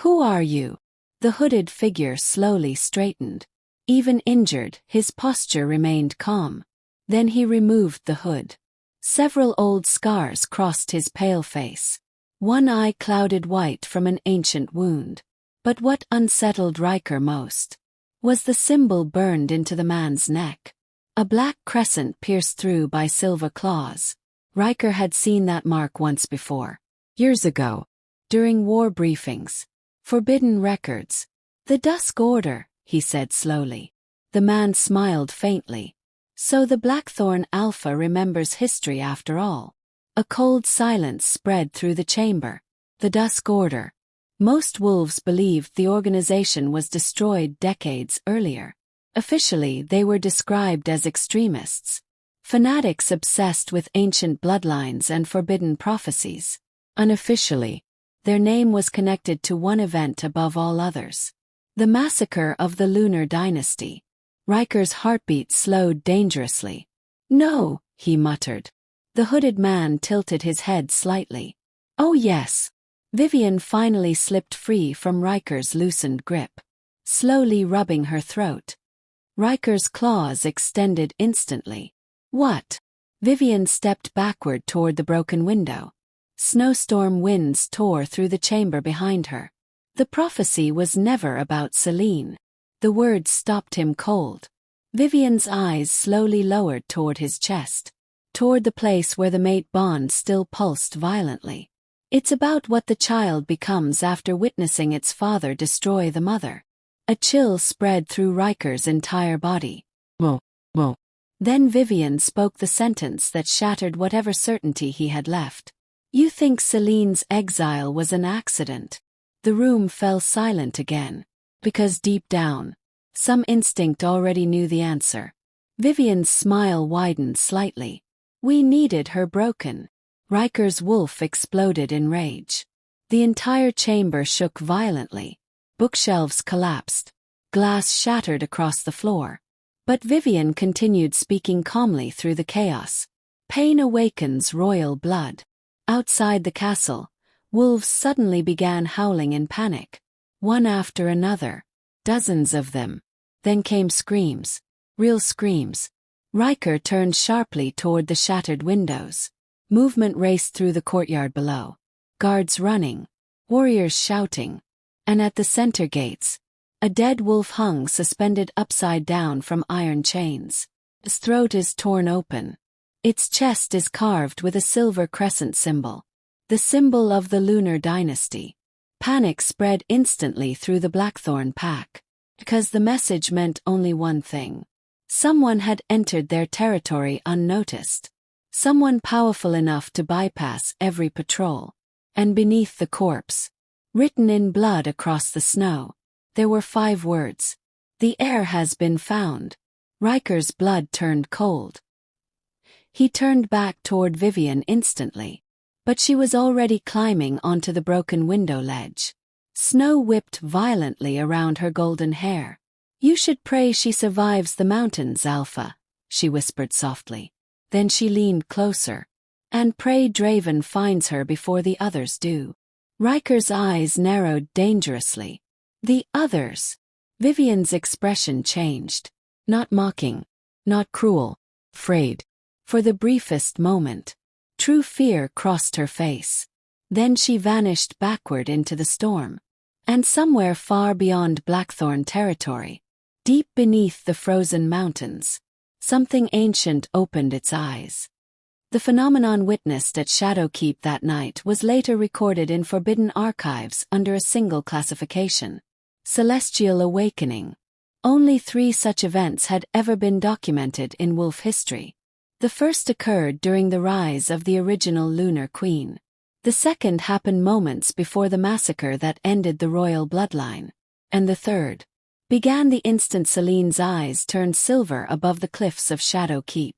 "Who are you?" The hooded figure slowly straightened. Even injured, his posture remained calm. Then he removed the hood. Several old scars crossed his pale face. One eye clouded white from an ancient wound. But what unsettled Ryker most was the symbol burned into the man's neck. A black crescent pierced through by silver claws. Ryker had seen that mark once before. Years ago. During war briefings. Forbidden records. "The Dusk Order," he said slowly. The man smiled faintly. So the Blackthorne Alpha remembers history after all. A cold silence spread through the chamber. The Dusk Order. Most wolves believed the organization was destroyed decades earlier. Officially, they were described as extremists. Fanatics obsessed with ancient bloodlines and forbidden prophecies. Unofficially, their name was connected to one event above all others. The massacre of the Lunar Dynasty. Ryker's heartbeat slowed dangerously. "No," he muttered. The hooded man tilted his head slightly. "Oh yes." Vivian finally slipped free from Ryker's loosened grip, slowly rubbing her throat. Ryker's claws extended instantly. "What?" Vivian stepped backward toward the broken window. Snowstorm winds tore through the chamber behind her. The prophecy was never about Selene. The words stopped him cold. Vivian's eyes slowly lowered toward his chest, toward the place where the mate bond still pulsed violently. "It's about what the child becomes after witnessing its father destroy the mother." A chill spread through Ryker's entire body. "Whoa, whoa." Then Vivian spoke the sentence that shattered whatever certainty he had left. "You think Selene's exile was an accident?" The room fell silent again. Because deep down, some instinct already knew the answer. Vivian's smile widened slightly. "We needed her broken." Ryker's wolf exploded in rage. The entire chamber shook violently. Bookshelves collapsed. Glass shattered across the floor. But Vivian continued speaking calmly through the chaos. "Pain awakens royal blood." Outside the castle, wolves suddenly began howling in panic. One after another. Dozens of them. Then came screams. Real screams. Ryker turned sharply toward the shattered windows. Movement raced through the courtyard below. Guards running. Warriors shouting. And at the center gates, a dead wolf hung suspended upside down from iron chains. Its throat is torn open. Its chest is carved with a silver crescent symbol. The symbol of the Lunar Dynasty. Panic spread instantly through the Blackthorne pack. Because the message meant only one thing. Someone had entered their territory unnoticed. Someone powerful enough to bypass every patrol. And beneath the corpse, written in blood across the snow, there were 5 words. The heir has been found. Ryker's blood turned cold. He turned back toward Vivian instantly. But she was already climbing onto the broken window ledge. Snow whipped violently around her golden hair. You should pray she survives the mountains, Alpha, she whispered softly. Then she leaned closer. And pray Draven finds her before the others do. Ryker's eyes narrowed dangerously. The others. Vivian's expression changed. Not mocking. Not cruel. Afraid. For the briefest moment. True fear crossed her face. Then she vanished backward into the storm. And somewhere far beyond Blackthorne territory, deep beneath the frozen mountains, something ancient opened its eyes. The phenomenon witnessed at Shadowkeep that night was later recorded in forbidden archives under a single classification: Celestial Awakening. Only 3 such events had ever been documented in wolf history. The first occurred during the rise of the original Lunar Queen. The second happened moments before the massacre that ended the royal bloodline. And the third began the instant Selene's eyes turned silver above the cliffs of Shadowkeep.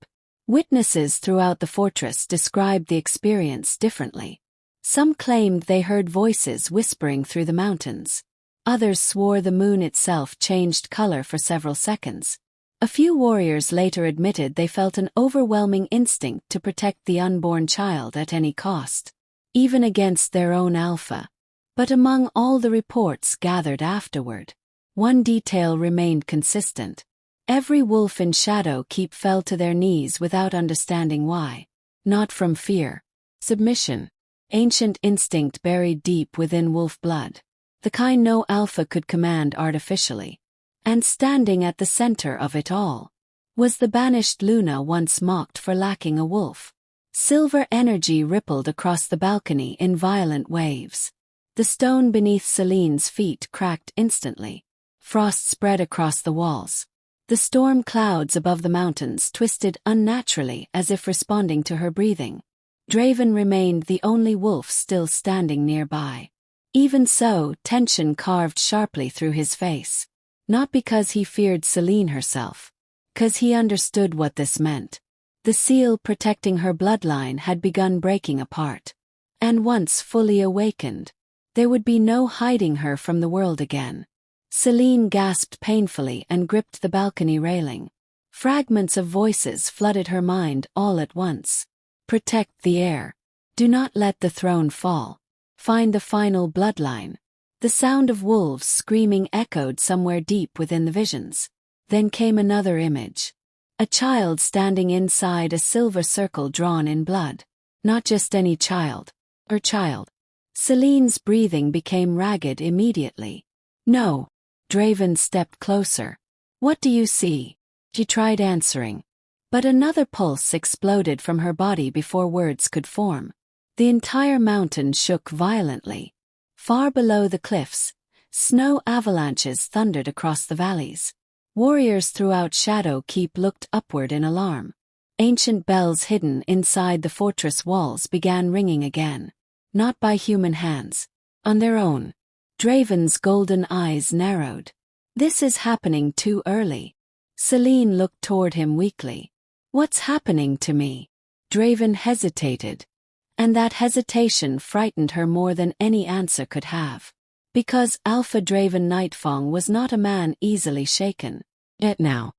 Witnesses throughout the fortress described the experience differently. Some claimed they heard voices whispering through the mountains. Others swore the moon itself changed color for several seconds. A few warriors later admitted they felt an overwhelming instinct to protect the unborn child at any cost, even against their own alpha. But among all the reports gathered afterward, one detail remained consistent. Every wolf in Shadowkeep fell to their knees without understanding why. Not from fear. Submission. Ancient instinct buried deep within wolf blood. The kind no alpha could command artificially. And standing at the center of it all was the banished Luna once mocked for lacking a wolf. Silver energy rippled across the balcony in violent waves. The stone beneath Selene's feet cracked instantly. Frost spread across the walls. The storm clouds above the mountains twisted unnaturally as if responding to her breathing. Draven remained the only wolf still standing nearby. Even so, tension carved sharply through his face. Not because he feared Selene herself. 'Cause he understood what this meant. The seal protecting her bloodline had begun breaking apart. And once fully awakened, there would be no hiding her from the world again. Selene gasped painfully and gripped the balcony railing. Fragments of voices flooded her mind all at once. Protect the heir. Do not let the throne fall. Find the final bloodline. The sound of wolves screaming echoed somewhere deep within the visions. Then came another image. A child standing inside a silver circle drawn in blood. Not just any child. Her child. Selene's breathing became ragged immediately. No. Draven stepped closer. What do you see? She tried answering. But another pulse exploded from her body before words could form. The entire mountain shook violently. Far below the cliffs, snow avalanches thundered across the valleys. Warriors throughout Shadowkeep looked upward in alarm. Ancient bells hidden inside the fortress walls began ringing again. Not by human hands. On their own. Draven's golden eyes narrowed. This is happening too early. Selene looked toward him weakly. What's happening to me? Draven hesitated. And that hesitation frightened her more than any answer could have. Because Alpha Draven Nightfang was not a man easily shaken. Yet now.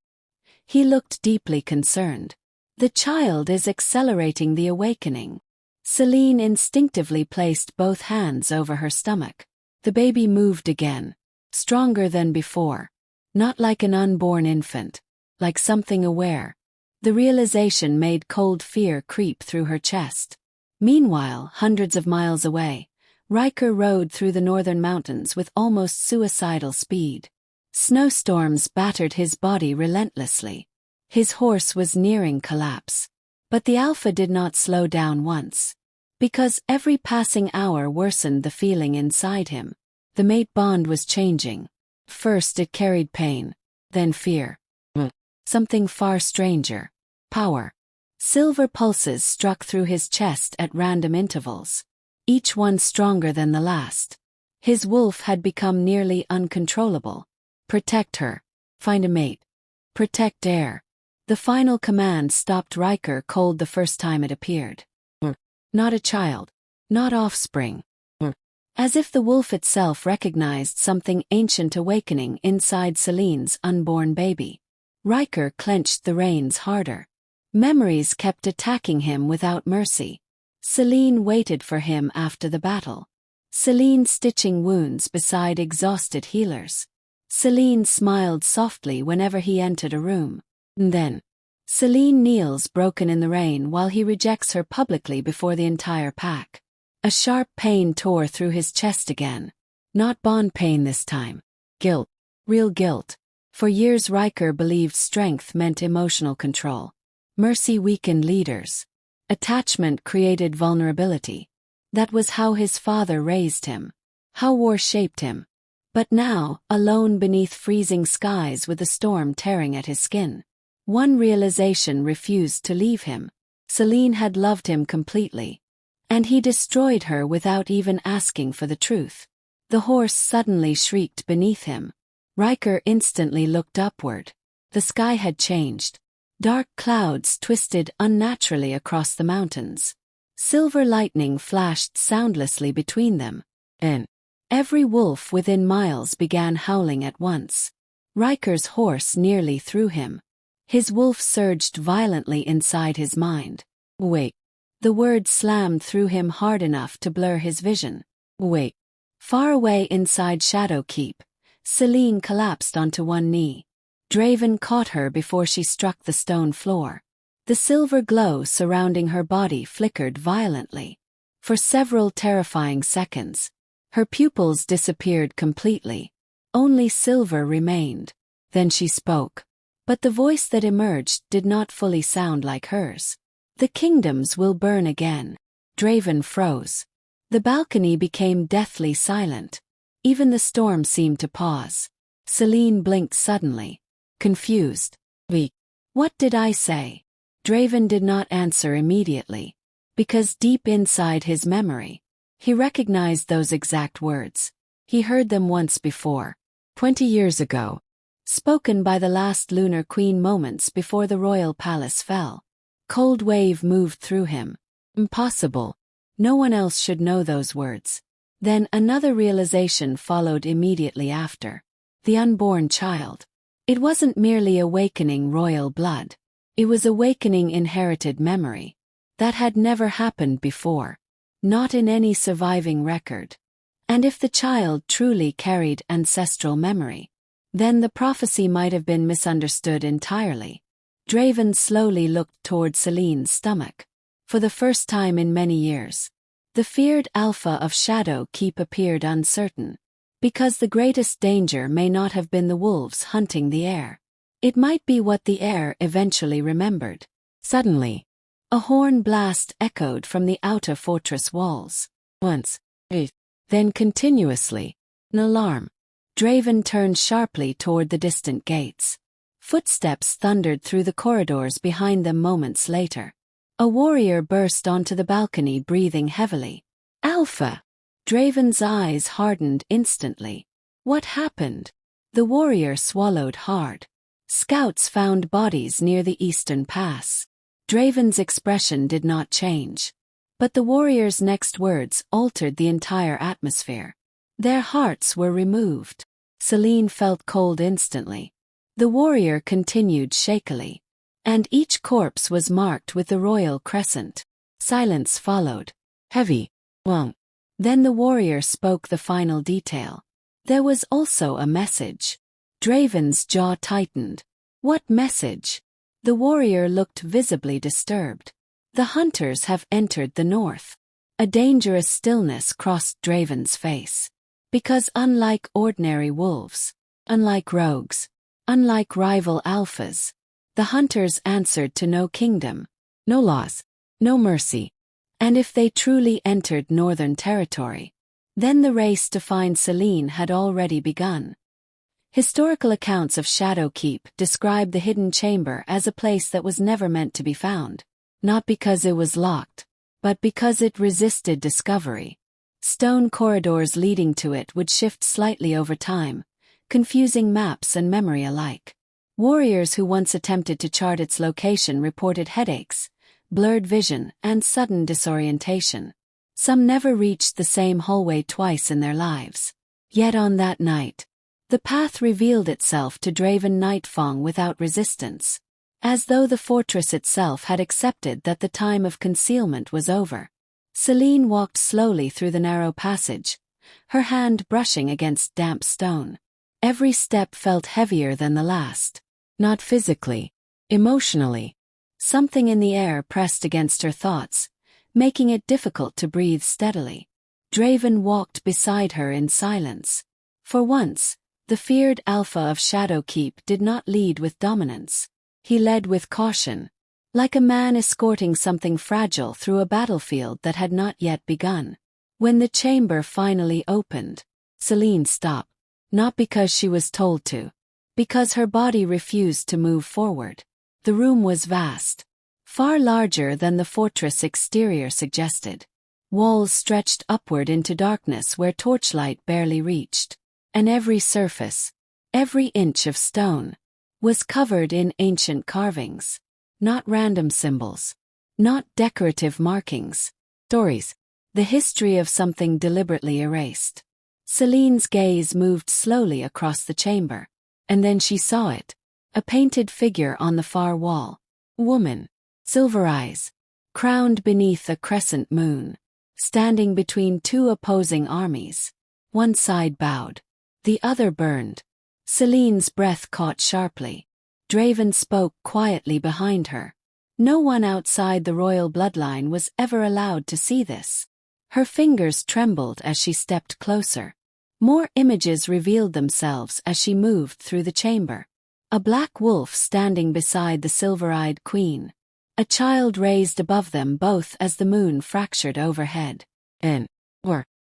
He looked deeply concerned. The child is accelerating the awakening. Selene instinctively placed both hands over her stomach. The baby moved again. Stronger than before. Not like an unborn infant. Like something aware. The realization made cold fear creep through her chest. Meanwhile, hundreds of miles away, Ryker rode through the northern mountains with almost suicidal speed. Snowstorms battered his body relentlessly. His horse was nearing collapse. But the Alpha did not slow down once. Because every passing hour worsened the feeling inside him. The mate bond was changing. First it carried pain, then fear. Something far stranger. Power. Silver pulses struck through his chest at random intervals, each one stronger than the last. His wolf had become nearly uncontrollable. Protect her. Find a mate. Protect heir. The final command stopped Ryker cold the first time it appeared. Not a child. Not offspring. As if the wolf itself recognized something ancient awakening inside Selene's unborn baby. Ryker clenched the reins harder. Memories kept attacking him without mercy. Selene waited for him after the battle. Selene stitching wounds beside exhausted healers. Selene smiled softly whenever he entered a room. And then, Selene kneels broken in the rain while he rejects her publicly before the entire pack. A sharp pain tore through his chest again. Not bond pain this time. Guilt. Real guilt. For years Ryker believed strength meant emotional control. Mercy weakened leaders. Attachment created vulnerability. That was how his father raised him. How war shaped him. But now, alone beneath freezing skies with a storm tearing at his skin, one realization refused to leave him. Selene had loved him completely. And he destroyed her without even asking for the truth. The horse suddenly shrieked beneath him. Ryker instantly looked upward. The sky had changed. Dark clouds twisted unnaturally across the mountains. Silver lightning flashed soundlessly between them. And every wolf within miles began howling at once. Ryker's horse nearly threw him. His wolf surged violently inside his mind. Wait. The word slammed through him hard enough to blur his vision. Wait. Far away inside Shadowkeep, Selene collapsed onto one knee. Draven caught her before she struck the stone floor. The silver glow surrounding her body flickered violently. For several terrifying seconds, her pupils disappeared completely. Only silver remained. Then she spoke. But the voice that emerged did not fully sound like hers. The kingdoms will burn again. Draven froze. The balcony became deathly silent. Even the storm seemed to pause. Selene blinked suddenly. Confused. What did I say? Draven did not answer immediately. Because deep inside his memory, he recognized those exact words. He heard them once before. 20 years ago. Spoken by the last Lunar Queen moments before the royal palace fell. Cold wave moved through him. Impossible. No one else should know those words. Then another realization followed immediately after. The unborn child. It wasn't merely awakening royal blood. It was awakening inherited memory. That had never happened before. Not in any surviving record. And if the child truly carried ancestral memory, then the prophecy might have been misunderstood entirely. Draven slowly looked toward Selene's stomach. For the first time in many years, the feared Alpha of Shadowkeep appeared uncertain. Because the greatest danger may not have been the wolves hunting the heir. It might be what the heir eventually remembered. Suddenly, a horn blast echoed from the outer fortress walls. Once, then continuously, an alarm. Draven turned sharply toward the distant gates. Footsteps thundered through the corridors behind them moments later. A warrior burst onto the balcony breathing heavily. Alpha! Draven's eyes hardened instantly. What happened? The warrior swallowed hard. Scouts found bodies near the eastern pass. Draven's expression did not change. But the warrior's next words altered the entire atmosphere. Their hearts were removed. Selene felt cold instantly. The warrior continued shakily. And each corpse was marked with the royal crescent. Silence followed. Heavy. Wong. Then the warrior spoke the final detail. There was also a message. Draven's jaw tightened. What message? The warrior looked visibly disturbed. The hunters have entered the north. A dangerous stillness crossed Draven's face. Because unlike ordinary wolves, unlike rogues, unlike rival alphas, the hunters answered to no kingdom, no laws, no mercy. And if they truly entered northern territory, then the race to find Selene had already begun. Historical accounts of Shadowkeep describe the hidden chamber as a place that was never meant to be found, not because it was locked, but because it resisted discovery. Stone corridors leading to it would shift slightly over time, confusing maps and memory alike. Warriors who once attempted to chart its location reported headaches, blurred vision, and sudden disorientation. Some never reached the same hallway twice in their lives. Yet on that night, the path revealed itself to Draven Nightfang without resistance, as though the fortress itself had accepted that the time of concealment was over. Selene walked slowly through the narrow passage, her hand brushing against damp stone. Every step felt heavier than the last. Not physically, emotionally. Something in the air pressed against her thoughts, making it difficult to breathe steadily. Draven walked beside her in silence. For once, the feared Alpha of Shadowkeep did not lead with dominance. He led with caution, like a man escorting something fragile through a battlefield that had not yet begun. When the chamber finally opened, Selene stopped, not because she was told to, because her body refused to move forward. The room was vast, far larger than the fortress exterior suggested. Walls stretched upward into darkness where torchlight barely reached, and every surface, every inch of stone, was covered in ancient carvings. Not random symbols, not decorative markings, stories, the history of something deliberately erased. Selene's gaze moved slowly across the chamber, and then she saw it, a painted figure on the far wall. Woman, silver eyes, crowned beneath a crescent moon, standing between two opposing armies. One side bowed, the other burned. Selene's breath caught sharply. Draven spoke quietly behind her. No one outside the royal bloodline was ever allowed to see this. Her fingers trembled as she stepped closer. More images revealed themselves as she moved through the chamber. A black wolf standing beside the silver-eyed queen. A child raised above them both as the moon fractured overhead.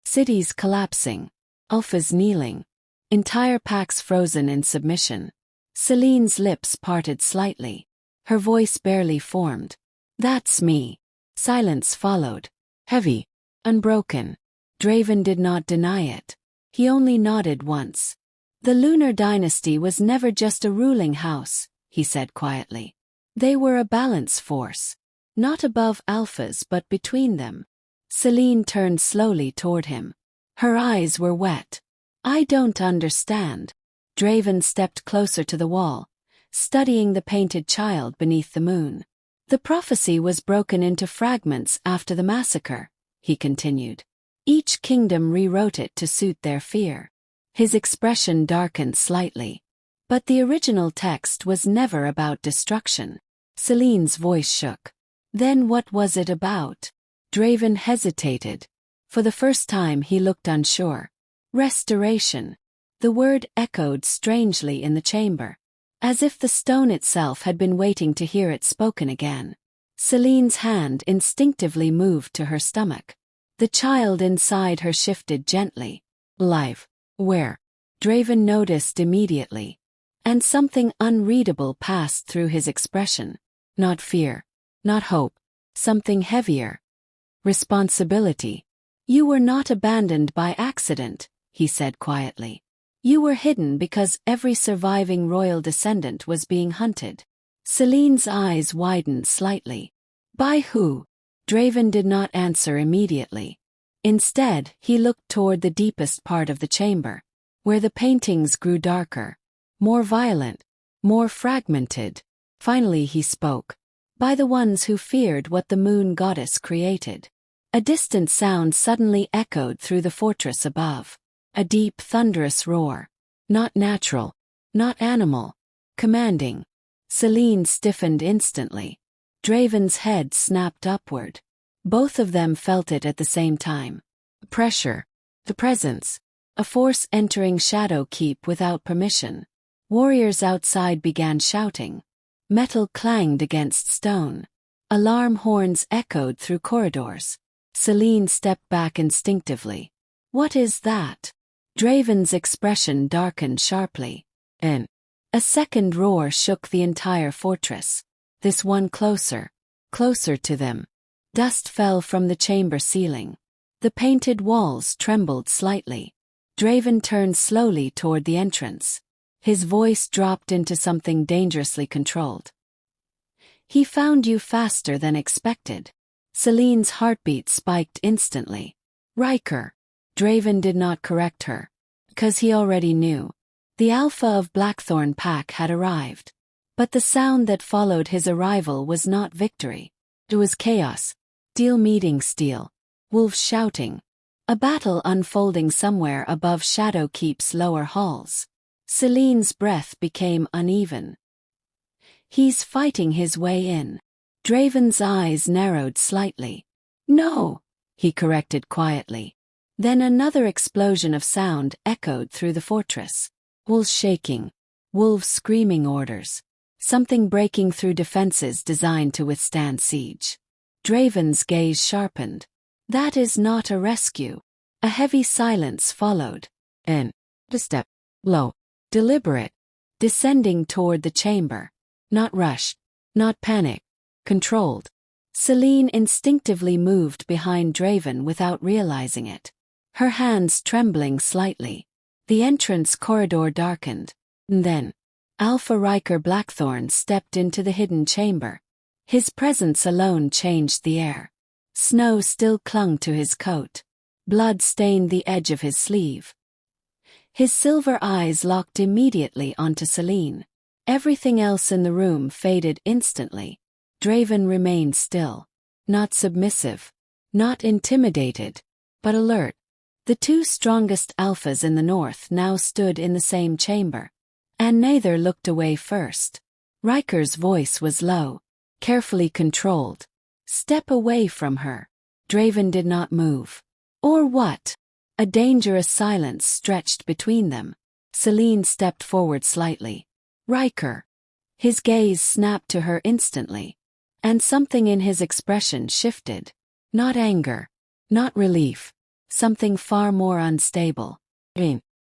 Cities collapsing. Alphas kneeling. Entire packs frozen in submission. Selene's lips parted slightly. Her voice barely formed. "That's me." Silence followed. Heavy. Unbroken. Draven did not deny it. He only nodded once. "The Lunar Dynasty was never just a ruling house," he said quietly. "They were a balance force. Not above alphas but between them." Selene turned slowly toward him. Her eyes were wet. "I don't understand." Draven stepped closer to the wall, studying the painted child beneath the moon. "The prophecy was broken into fragments after the massacre," he continued. "Each kingdom rewrote it to suit their fear." His expression darkened slightly. "But the original text was never about destruction." Selene's voice shook. "Then what was it about?" Draven hesitated. For the first time he looked unsure. "Restoration." The word echoed strangely in the chamber, as if the stone itself had been waiting to hear it spoken again. Selene's hand instinctively moved to her stomach. The child inside her shifted gently. "Life. Where?" Draven noticed immediately. And something unreadable passed through his expression. Not fear. Not hope. Something heavier. Responsibility. "You were not abandoned by accident," he said quietly. "You were hidden because every surviving royal descendant was being hunted." Selene's eyes widened slightly. "By who?" Draven did not answer immediately. Instead, he looked toward the deepest part of the chamber, where the paintings grew darker, more violent, more fragmented. Finally he spoke. "By the ones who feared what the moon goddess created." A distant sound suddenly echoed through the fortress above. A deep, thunderous roar. Not natural. Not animal. Commanding. Selene stiffened instantly. Draven's head snapped upward. Both of them felt it at the same time. Pressure. The presence. A force entering Shadowkeep without permission. Warriors outside began shouting. Metal clanged against stone. Alarm horns echoed through corridors. Selene stepped back instinctively. "What is that?" Draven's expression darkened sharply. And a second roar shook the entire fortress. This one closer, closer to them. Dust fell from the chamber ceiling. The painted walls trembled slightly. Draven turned slowly toward the entrance. His voice dropped into something dangerously controlled. He found you faster than expected. Selene's heartbeat spiked instantly. Ryker. Draven did not correct her. Because he already knew. The Alpha of Blackthorne pack had arrived. But the sound that followed his arrival was not victory. It was chaos. Steel meeting steel. Wolves shouting. A battle unfolding somewhere above Shadowkeep's lower halls. Selene's breath became uneven. He's fighting his way in. Draven's eyes narrowed slightly. No, he corrected quietly. Then another explosion of sound echoed through the fortress. Wolves shaking. Wolves screaming orders. Something breaking through defenses designed to withstand siege. Draven's gaze sharpened. That is not a rescue. A heavy silence followed. And a step. Low. Deliberate. Descending toward the chamber. Not rushed. Not panic. Controlled. Selene instinctively moved behind Draven without realizing it. Her hands trembling slightly. The entrance corridor darkened. And then, Alpha Ryker Blackthorne stepped into the hidden chamber. His presence alone changed the air. Snow still clung to his coat. Blood stained the edge of his sleeve. His silver eyes locked immediately onto Selene. Everything else in the room faded instantly. Draven remained still. Not submissive. Not intimidated. But alert. The two strongest alphas in the north now stood in the same chamber. And neither looked away first. Ryker's voice was low. Carefully controlled. Step away from her. Draven did not move. Or what? A dangerous silence stretched between them. Selene stepped forward slightly. Ryker. His gaze snapped to her instantly. And something in his expression shifted. Not anger. Not relief. Something far more unstable.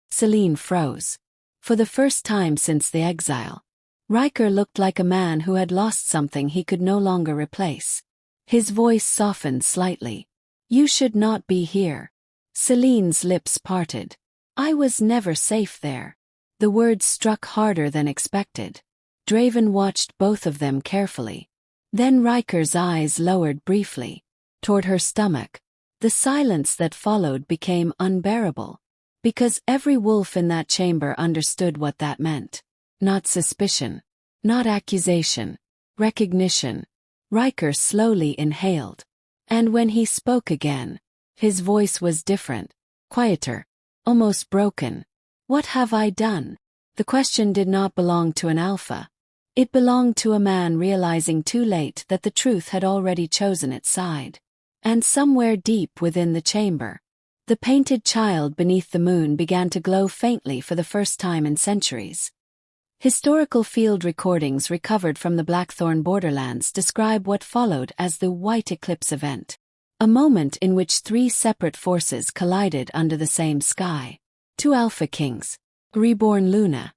Selene froze. For the first time since the exile, Ryker looked like a man who had lost something he could no longer replace. His voice softened slightly. You should not be here. Selene's lips parted. I was never safe there. The words struck harder than expected. Draven watched both of them carefully. Then Ryker's eyes lowered briefly. Toward her stomach. The silence that followed became unbearable. Because every wolf in that chamber understood what that meant. Not suspicion. Not accusation. Recognition. Ryker slowly inhaled. And when he spoke again, his voice was different. Quieter. Almost broken. What have I done? The question did not belong to an alpha. It belonged to a man realizing too late that the truth had already chosen its side. And somewhere deep within the chamber, the painted child beneath the moon began to glow faintly for the first time in centuries. Historical field recordings recovered from the Blackthorne borderlands describe what followed as the White Eclipse event, a moment in which three separate forces collided under the same sky. Two Alpha Kings, reborn Luna,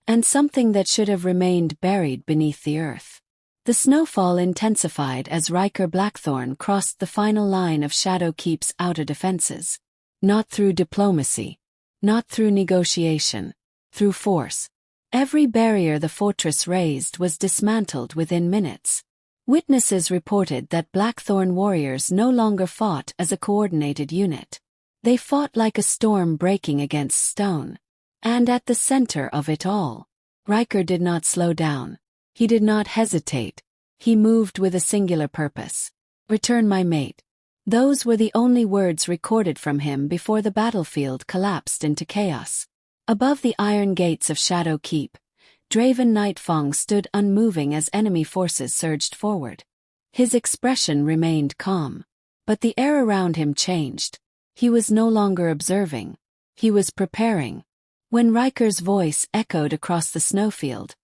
and something that should have remained buried beneath the earth. The snowfall intensified as Ryker Blackthorne crossed the final line of Shadowkeep's outer defenses. Not through diplomacy. Not through negotiation. Through force. Every barrier the fortress raised was dismantled within minutes. Witnesses reported that Blackthorne warriors no longer fought as a coordinated unit. They fought like a storm breaking against stone. And at the center of it all, Ryker did not slow down. He did not hesitate. He moved with a singular purpose. Return my mate. Those were the only words recorded from him before the battlefield collapsed into chaos. Above the iron gates of Shadowkeep, Draven Nightfang stood unmoving as enemy forces surged forward. His expression remained calm. But the air around him changed. He was no longer observing. He was preparing. When Ryker's voice echoed across the snowfield,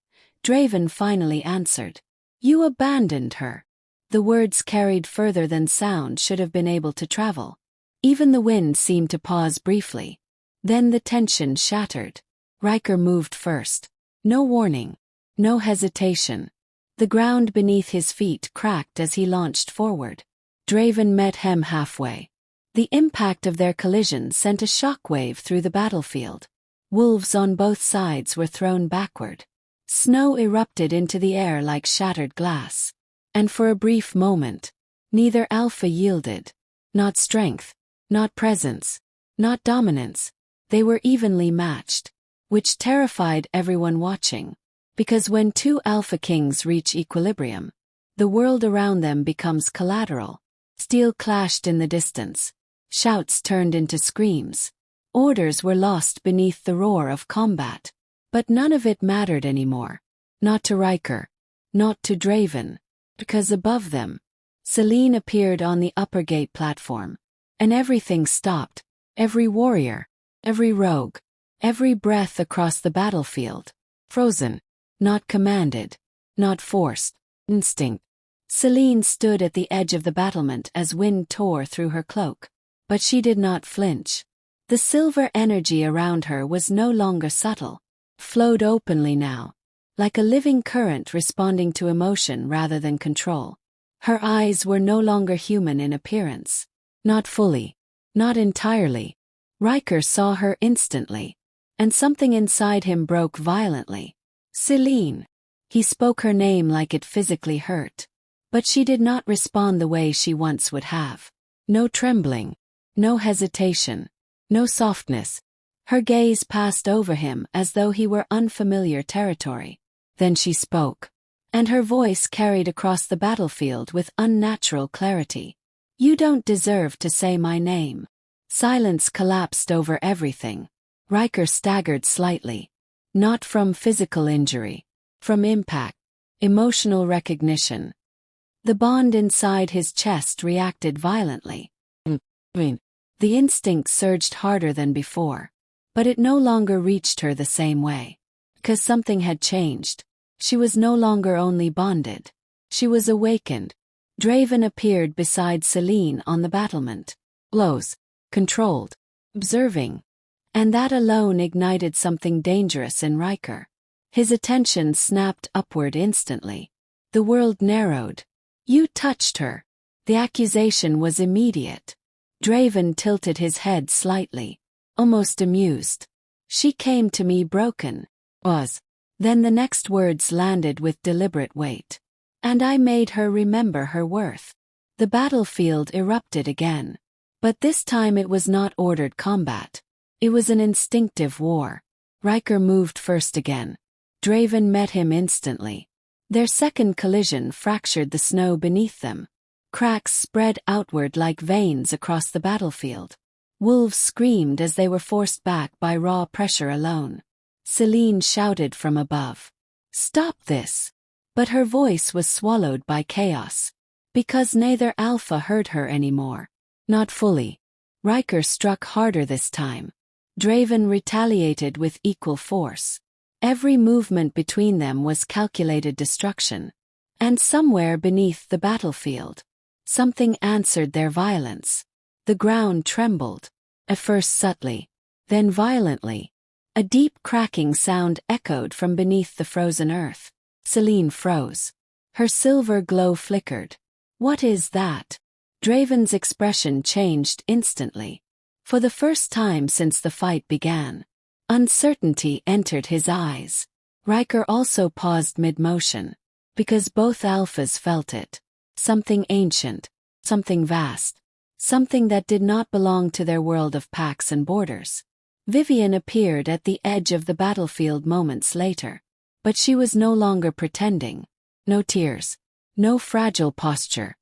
Draven finally answered. You abandoned her. The words carried further than sound should have been able to travel. Even the wind seemed to pause briefly. Then the tension shattered. Ryker moved first. No warning. No hesitation. The ground beneath his feet cracked as he launched forward. Draven met him halfway. The impact of their collision sent a shockwave through the battlefield. Wolves on both sides were thrown backward. Snow erupted into the air like shattered glass. And for a brief moment, neither alpha yielded. Not strength, not presence, not dominance. They were evenly matched, which terrified everyone watching. Because when two alpha kings reach equilibrium, the world around them becomes collateral. Steel clashed in the distance. Shouts turned into screams. Orders were lost beneath the roar of combat. But none of it mattered anymore. Not to Ryker. Not to Draven. Because above them, Selene appeared on the upper gate platform. And everything stopped. Every warrior. Every rogue. Every breath across the battlefield. Frozen. Not commanded. Not forced. Instinct. Selene stood at the edge of the battlement as wind tore through her cloak. But she did not flinch. The silver energy around her was no longer subtle. Flowed openly now. Like a living current responding to emotion rather than control. Her eyes were no longer human in appearance. Not fully. Not entirely. Ryker saw her instantly. And something inside him broke violently. Selene. He spoke her name like it physically hurt. But she did not respond the way she once would have. No trembling. No hesitation. No softness. Her gaze passed over him as though he were unfamiliar territory. Then she spoke. And her voice carried across the battlefield with unnatural clarity. You don't deserve to say my name. Silence collapsed over everything. Ryker staggered slightly. Not from physical injury. From impact. Emotional recognition. The bond inside his chest reacted violently. The instinct surged harder than before. But it no longer reached her the same way. Because something had changed. She was no longer only bonded. She was awakened. Draven appeared beside Selene on the battlement. Close. Controlled. Observing. And that alone ignited something dangerous in Ryker. His attention snapped upward instantly. The world narrowed. You touched her. The accusation was immediate. Draven tilted his head slightly. Almost amused. She came to me broken. Then the next words landed with deliberate weight. And I made her remember her worth. The battlefield erupted again. But this time it was not ordered combat. It was an instinctive war. Ryker moved first again. Draven met him instantly. Their second collision fractured the snow beneath them. Cracks spread outward like veins across the battlefield. Wolves screamed as they were forced back by raw pressure alone. Selene shouted from above. Stop this! But her voice was swallowed by chaos. Because neither Alpha heard her anymore. Not fully. Ryker struck harder this time. Draven retaliated with equal force. Every movement between them was calculated destruction. And somewhere beneath the battlefield, something answered their violence. The ground trembled. At first subtly. Then violently. A deep cracking sound echoed from beneath the frozen earth. Selene froze. Her silver glow flickered. What is that? Draven's expression changed instantly. For the first time since the fight began. Uncertainty entered his eyes. Ryker also paused mid-motion. Because both alphas felt it. Something ancient. Something vast. Something that did not belong to their world of packs and borders. Vivian appeared at the edge of the battlefield moments later. But she was no longer pretending. No tears. No fragile posture.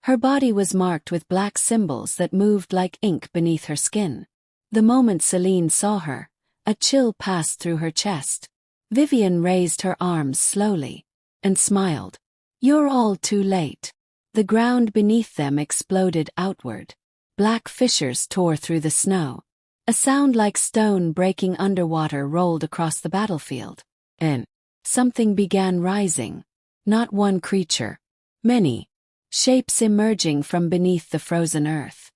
Her body was marked with black symbols that moved like ink beneath her skin. The moment Selene saw her, a chill passed through her chest. Vivian raised her arms slowly. And smiled. You're all too late. The ground beneath them exploded outward. Black fissures tore through the snow. A sound like stone breaking underwater rolled across the battlefield. And something began rising. Not one creature. Many. Shapes emerging from beneath the frozen earth.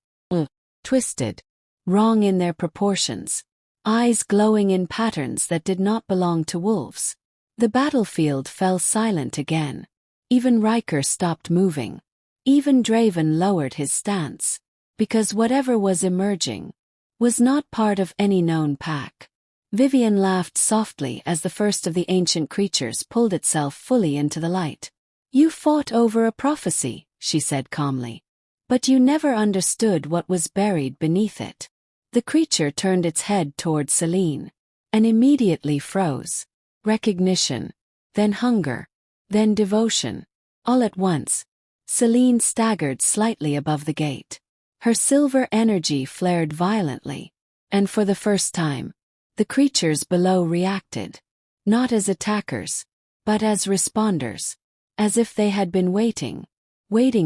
Twisted. Wrong in their proportions. Eyes glowing in patterns that did not belong to wolves. The battlefield fell silent again. Even Ryker stopped moving. Even Draven lowered his stance. Because whatever was emerging was not part of any known pack. Vivian laughed softly as the first of the ancient creatures pulled itself fully into the light. "You fought over a prophecy," she said calmly. "But you never understood what was buried beneath it." The creature turned its head toward Selene, and immediately froze. Recognition, then hunger, then devotion. All at once, Selene staggered slightly above the gate. Her silver energy flared violently, and for the first time, the creatures below reacted. Not as attackers, but as responders. As if they had been waiting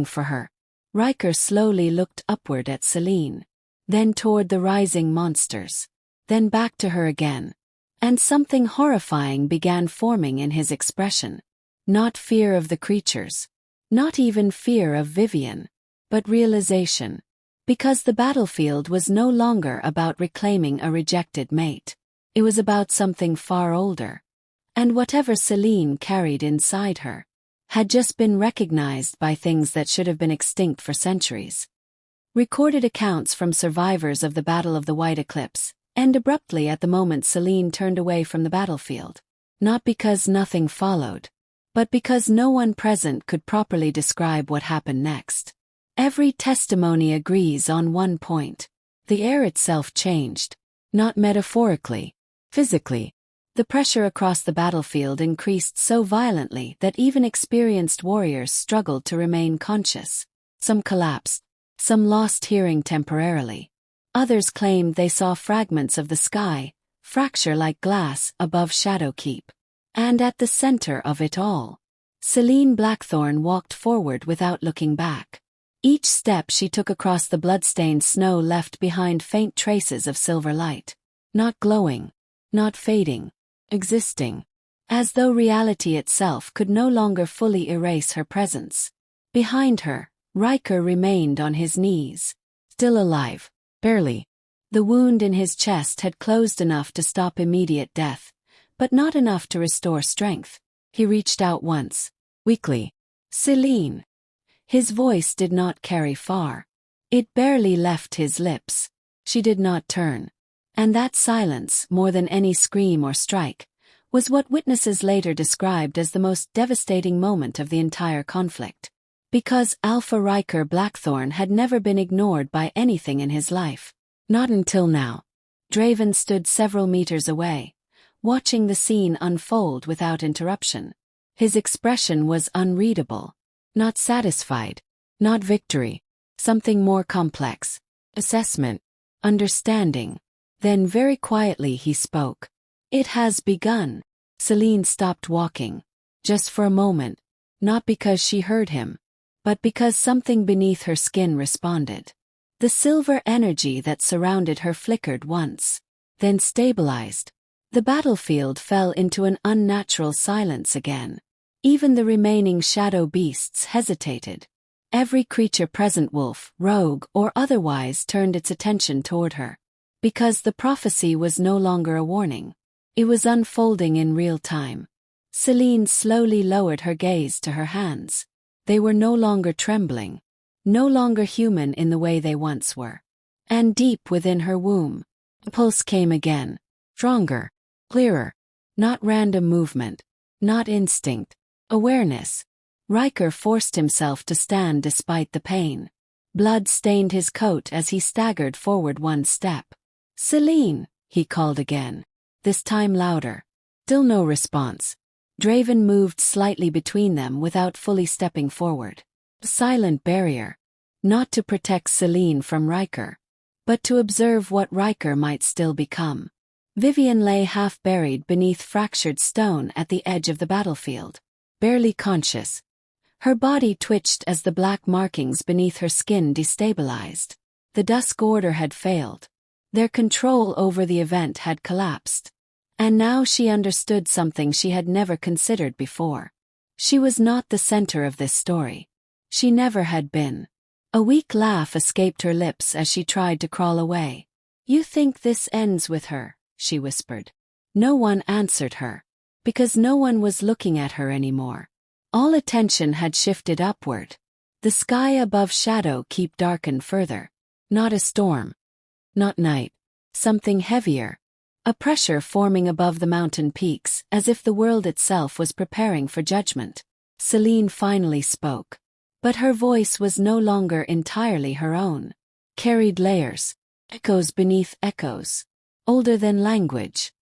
for her. Ryker slowly looked upward at Selene, then toward the rising monsters, then back to her again. And something horrifying began forming in his expression. Not fear of the creatures. Not even fear of Vivian. But realization. Because the battlefield was no longer about reclaiming a rejected mate. It was about something far older. And whatever Selene carried inside her had just been recognized by things that should have been extinct for centuries. Recorded accounts from survivors of the Battle of the White Eclipse end abruptly at the moment Selene turned away from the battlefield. Not because nothing followed, but because no one present could properly describe what happened next. Every testimony agrees on one point. The air itself changed. Not metaphorically, physically. The pressure across the battlefield increased so violently that even experienced warriors struggled to remain conscious. Some collapsed. Some lost hearing temporarily. Others claimed they saw fragments of the sky fracture like glass above Shadowkeep. And at the center of it all, Selene Blackthorne walked forward without looking back. Each step she took across the blood-stained snow left behind faint traces of silver light. Not glowing, not fading. Existing, as though reality itself could no longer fully erase her presence. Behind her, Ryker remained on his knees. Still alive, barely. The wound in his chest had closed enough to stop immediate death, but not enough to restore strength. He reached out once, weakly. "Selene." His voice did not carry far. It barely left his lips. She did not turn. And that silence, more than any scream or strike, was what witnesses later described as the most devastating moment of the entire conflict. Because Alpha Ryker Blackthorne had never been ignored by anything in his life. Not until now. Draven stood several meters away, watching the scene unfold without interruption. His expression was unreadable. Not satisfied. Not victory. Something more complex. Assessment. Understanding. Then very quietly he spoke. "It has begun." Selene stopped walking. Just for a moment. Not because she heard him, but because something beneath her skin responded. The silver energy that surrounded her flickered once, then stabilized. The battlefield fell into an unnatural silence again. Even the remaining shadow beasts hesitated. Every creature present, wolf, rogue, or otherwise, turned its attention toward her. Because the prophecy was no longer a warning. It was unfolding in real time. Selene slowly lowered her gaze to her hands. They were no longer trembling. No longer human in the way they once were. And deep within her womb, the pulse came again. Stronger. Clearer. Not random movement. Not instinct. Awareness. Ryker forced himself to stand despite the pain. Blood stained his coat as he staggered forward one step. "Selene," he called again. This time louder. Still no response. Draven moved slightly between them without fully stepping forward. A silent barrier. Not to protect Selene from Ryker, but to observe what Ryker might still become. Vivian lay half-buried beneath fractured stone at the edge of the battlefield. Barely conscious. Her body twitched as the black markings beneath her skin destabilized. The Dusk Order had failed. Their control over the event had collapsed. And now she understood something she had never considered before. She was not the center of this story. She never had been. A weak laugh escaped her lips as she tried to crawl away. "You think this ends with her?" she whispered. No one answered her. Because no one was looking at her anymore. All attention had shifted upward. The sky above Shadow Keep darkened further. Not a storm. Not night. Something heavier. A pressure forming above the mountain peaks, as if the world itself was preparing for judgment. Selene finally spoke. But her voice was no longer entirely her own. Carried layers. Echoes beneath echoes. Older than language.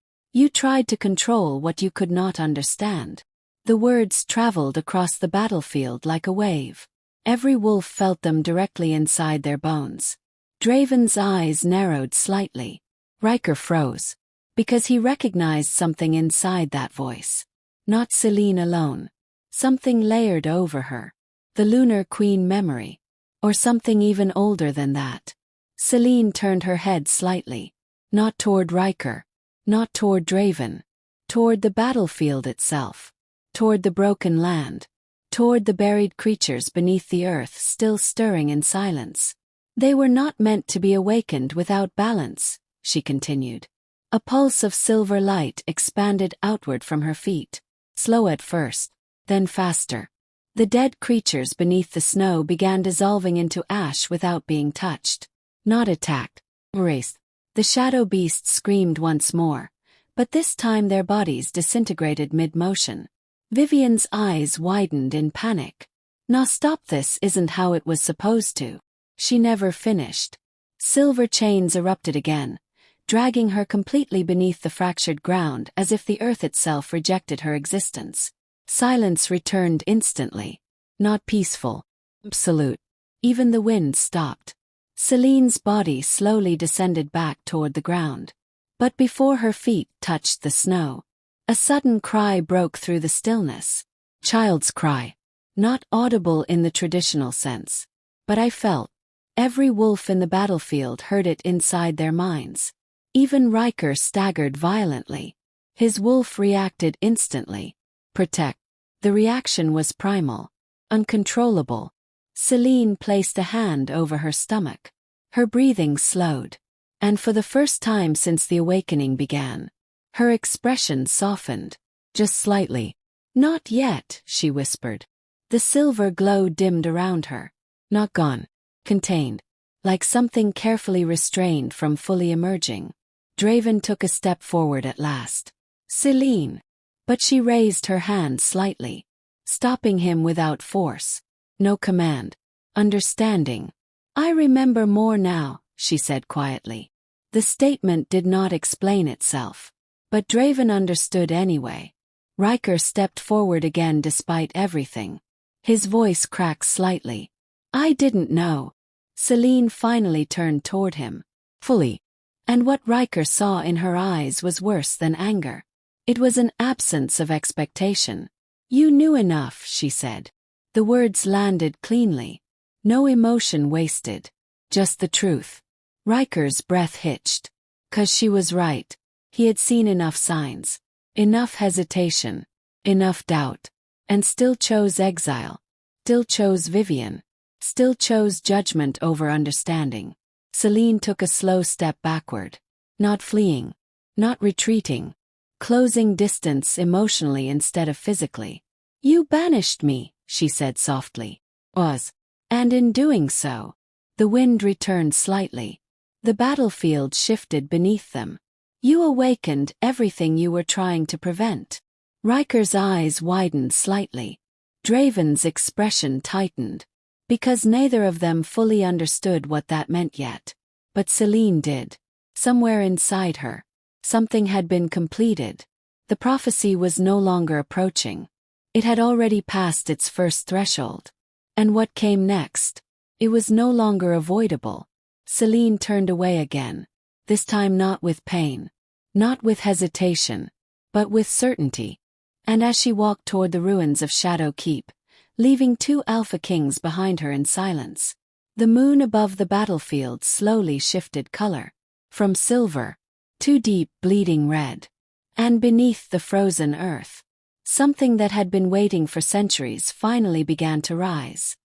You tried to control what you could not understand. The words traveled across the battlefield like a wave. Every wolf felt them directly inside their bones. Draven's eyes narrowed slightly. Ryker froze. Because he recognized something inside that voice. Not Selene alone. Something layered over her. The Lunar Queen memory. Or something even older than that. Selene turned her head slightly. Not toward Ryker. Not toward Draven. Toward the battlefield itself. Toward the broken land. Toward the buried creatures beneath the earth still stirring in silence. They were not meant to be awakened without balance, she continued. A pulse of silver light expanded outward from her feet. Slow at first, then faster. The dead creatures beneath the snow began dissolving into ash without being touched. Not attacked. Erased. The shadow beasts screamed once more, but this time their bodies disintegrated mid-motion. Vivian's eyes widened in panic. "Now stop, this isn't how it was supposed to." She never finished. Silver chains erupted again, dragging her completely beneath the fractured ground as if the earth itself rejected her existence. Silence returned instantly. Not peaceful. Absolute. Even the wind stopped. Selene's body slowly descended back toward the ground. But before her feet touched the snow, a sudden cry broke through the stillness. Child's cry. Not audible in the traditional sense. But I felt. Every wolf in the battlefield heard it inside their minds. Even Ryker staggered violently. His wolf reacted instantly. Protect. The reaction was primal. Uncontrollable. Selene placed a hand over her stomach. Her breathing slowed. And for the first time since the awakening began, her expression softened. Just slightly. "Not yet," she whispered. The silver glow dimmed around her. Not gone. Contained. Like something carefully restrained from fully emerging. Draven took a step forward at last. "Selene." But she raised her hand slightly, stopping him without force. No command. Understanding. "I remember more now," she said quietly. The statement did not explain itself. But Draven understood anyway. Ryker stepped forward again despite everything. His voice cracked slightly. "I didn't know." Selene finally turned toward him. Fully. And what Ryker saw in her eyes was worse than anger. It was an absence of expectation. "You knew enough," she said. The words landed cleanly. No emotion wasted. Just the truth. Ryker's breath hitched. 'Cause she was right. He had seen enough signs. Enough hesitation. Enough doubt. And still chose exile. Still chose Vivian. Still chose judgment over understanding. Selene took a slow step backward. Not fleeing. Not retreating. Closing distance emotionally instead of physically. "You banished me," she said softly. "Was. And in doing so." The wind returned slightly. The battlefield shifted beneath them. "You awakened everything you were trying to prevent." Ryker's eyes widened slightly. Draven's expression tightened. Because neither of them fully understood what that meant yet. But Selene did. Somewhere inside her, something had been completed. The prophecy was no longer approaching. It had already passed its first threshold. And what came next? It was no longer avoidable. Selene turned away again. This time not with pain. Not with hesitation. But with certainty. And as she walked toward the ruins of Shadow Keep, leaving 2 Alpha Kings behind her in silence, the moon above the battlefield slowly shifted color. From silver to deep bleeding red. And beneath the frozen earth, something that had been waiting for centuries finally began to rise.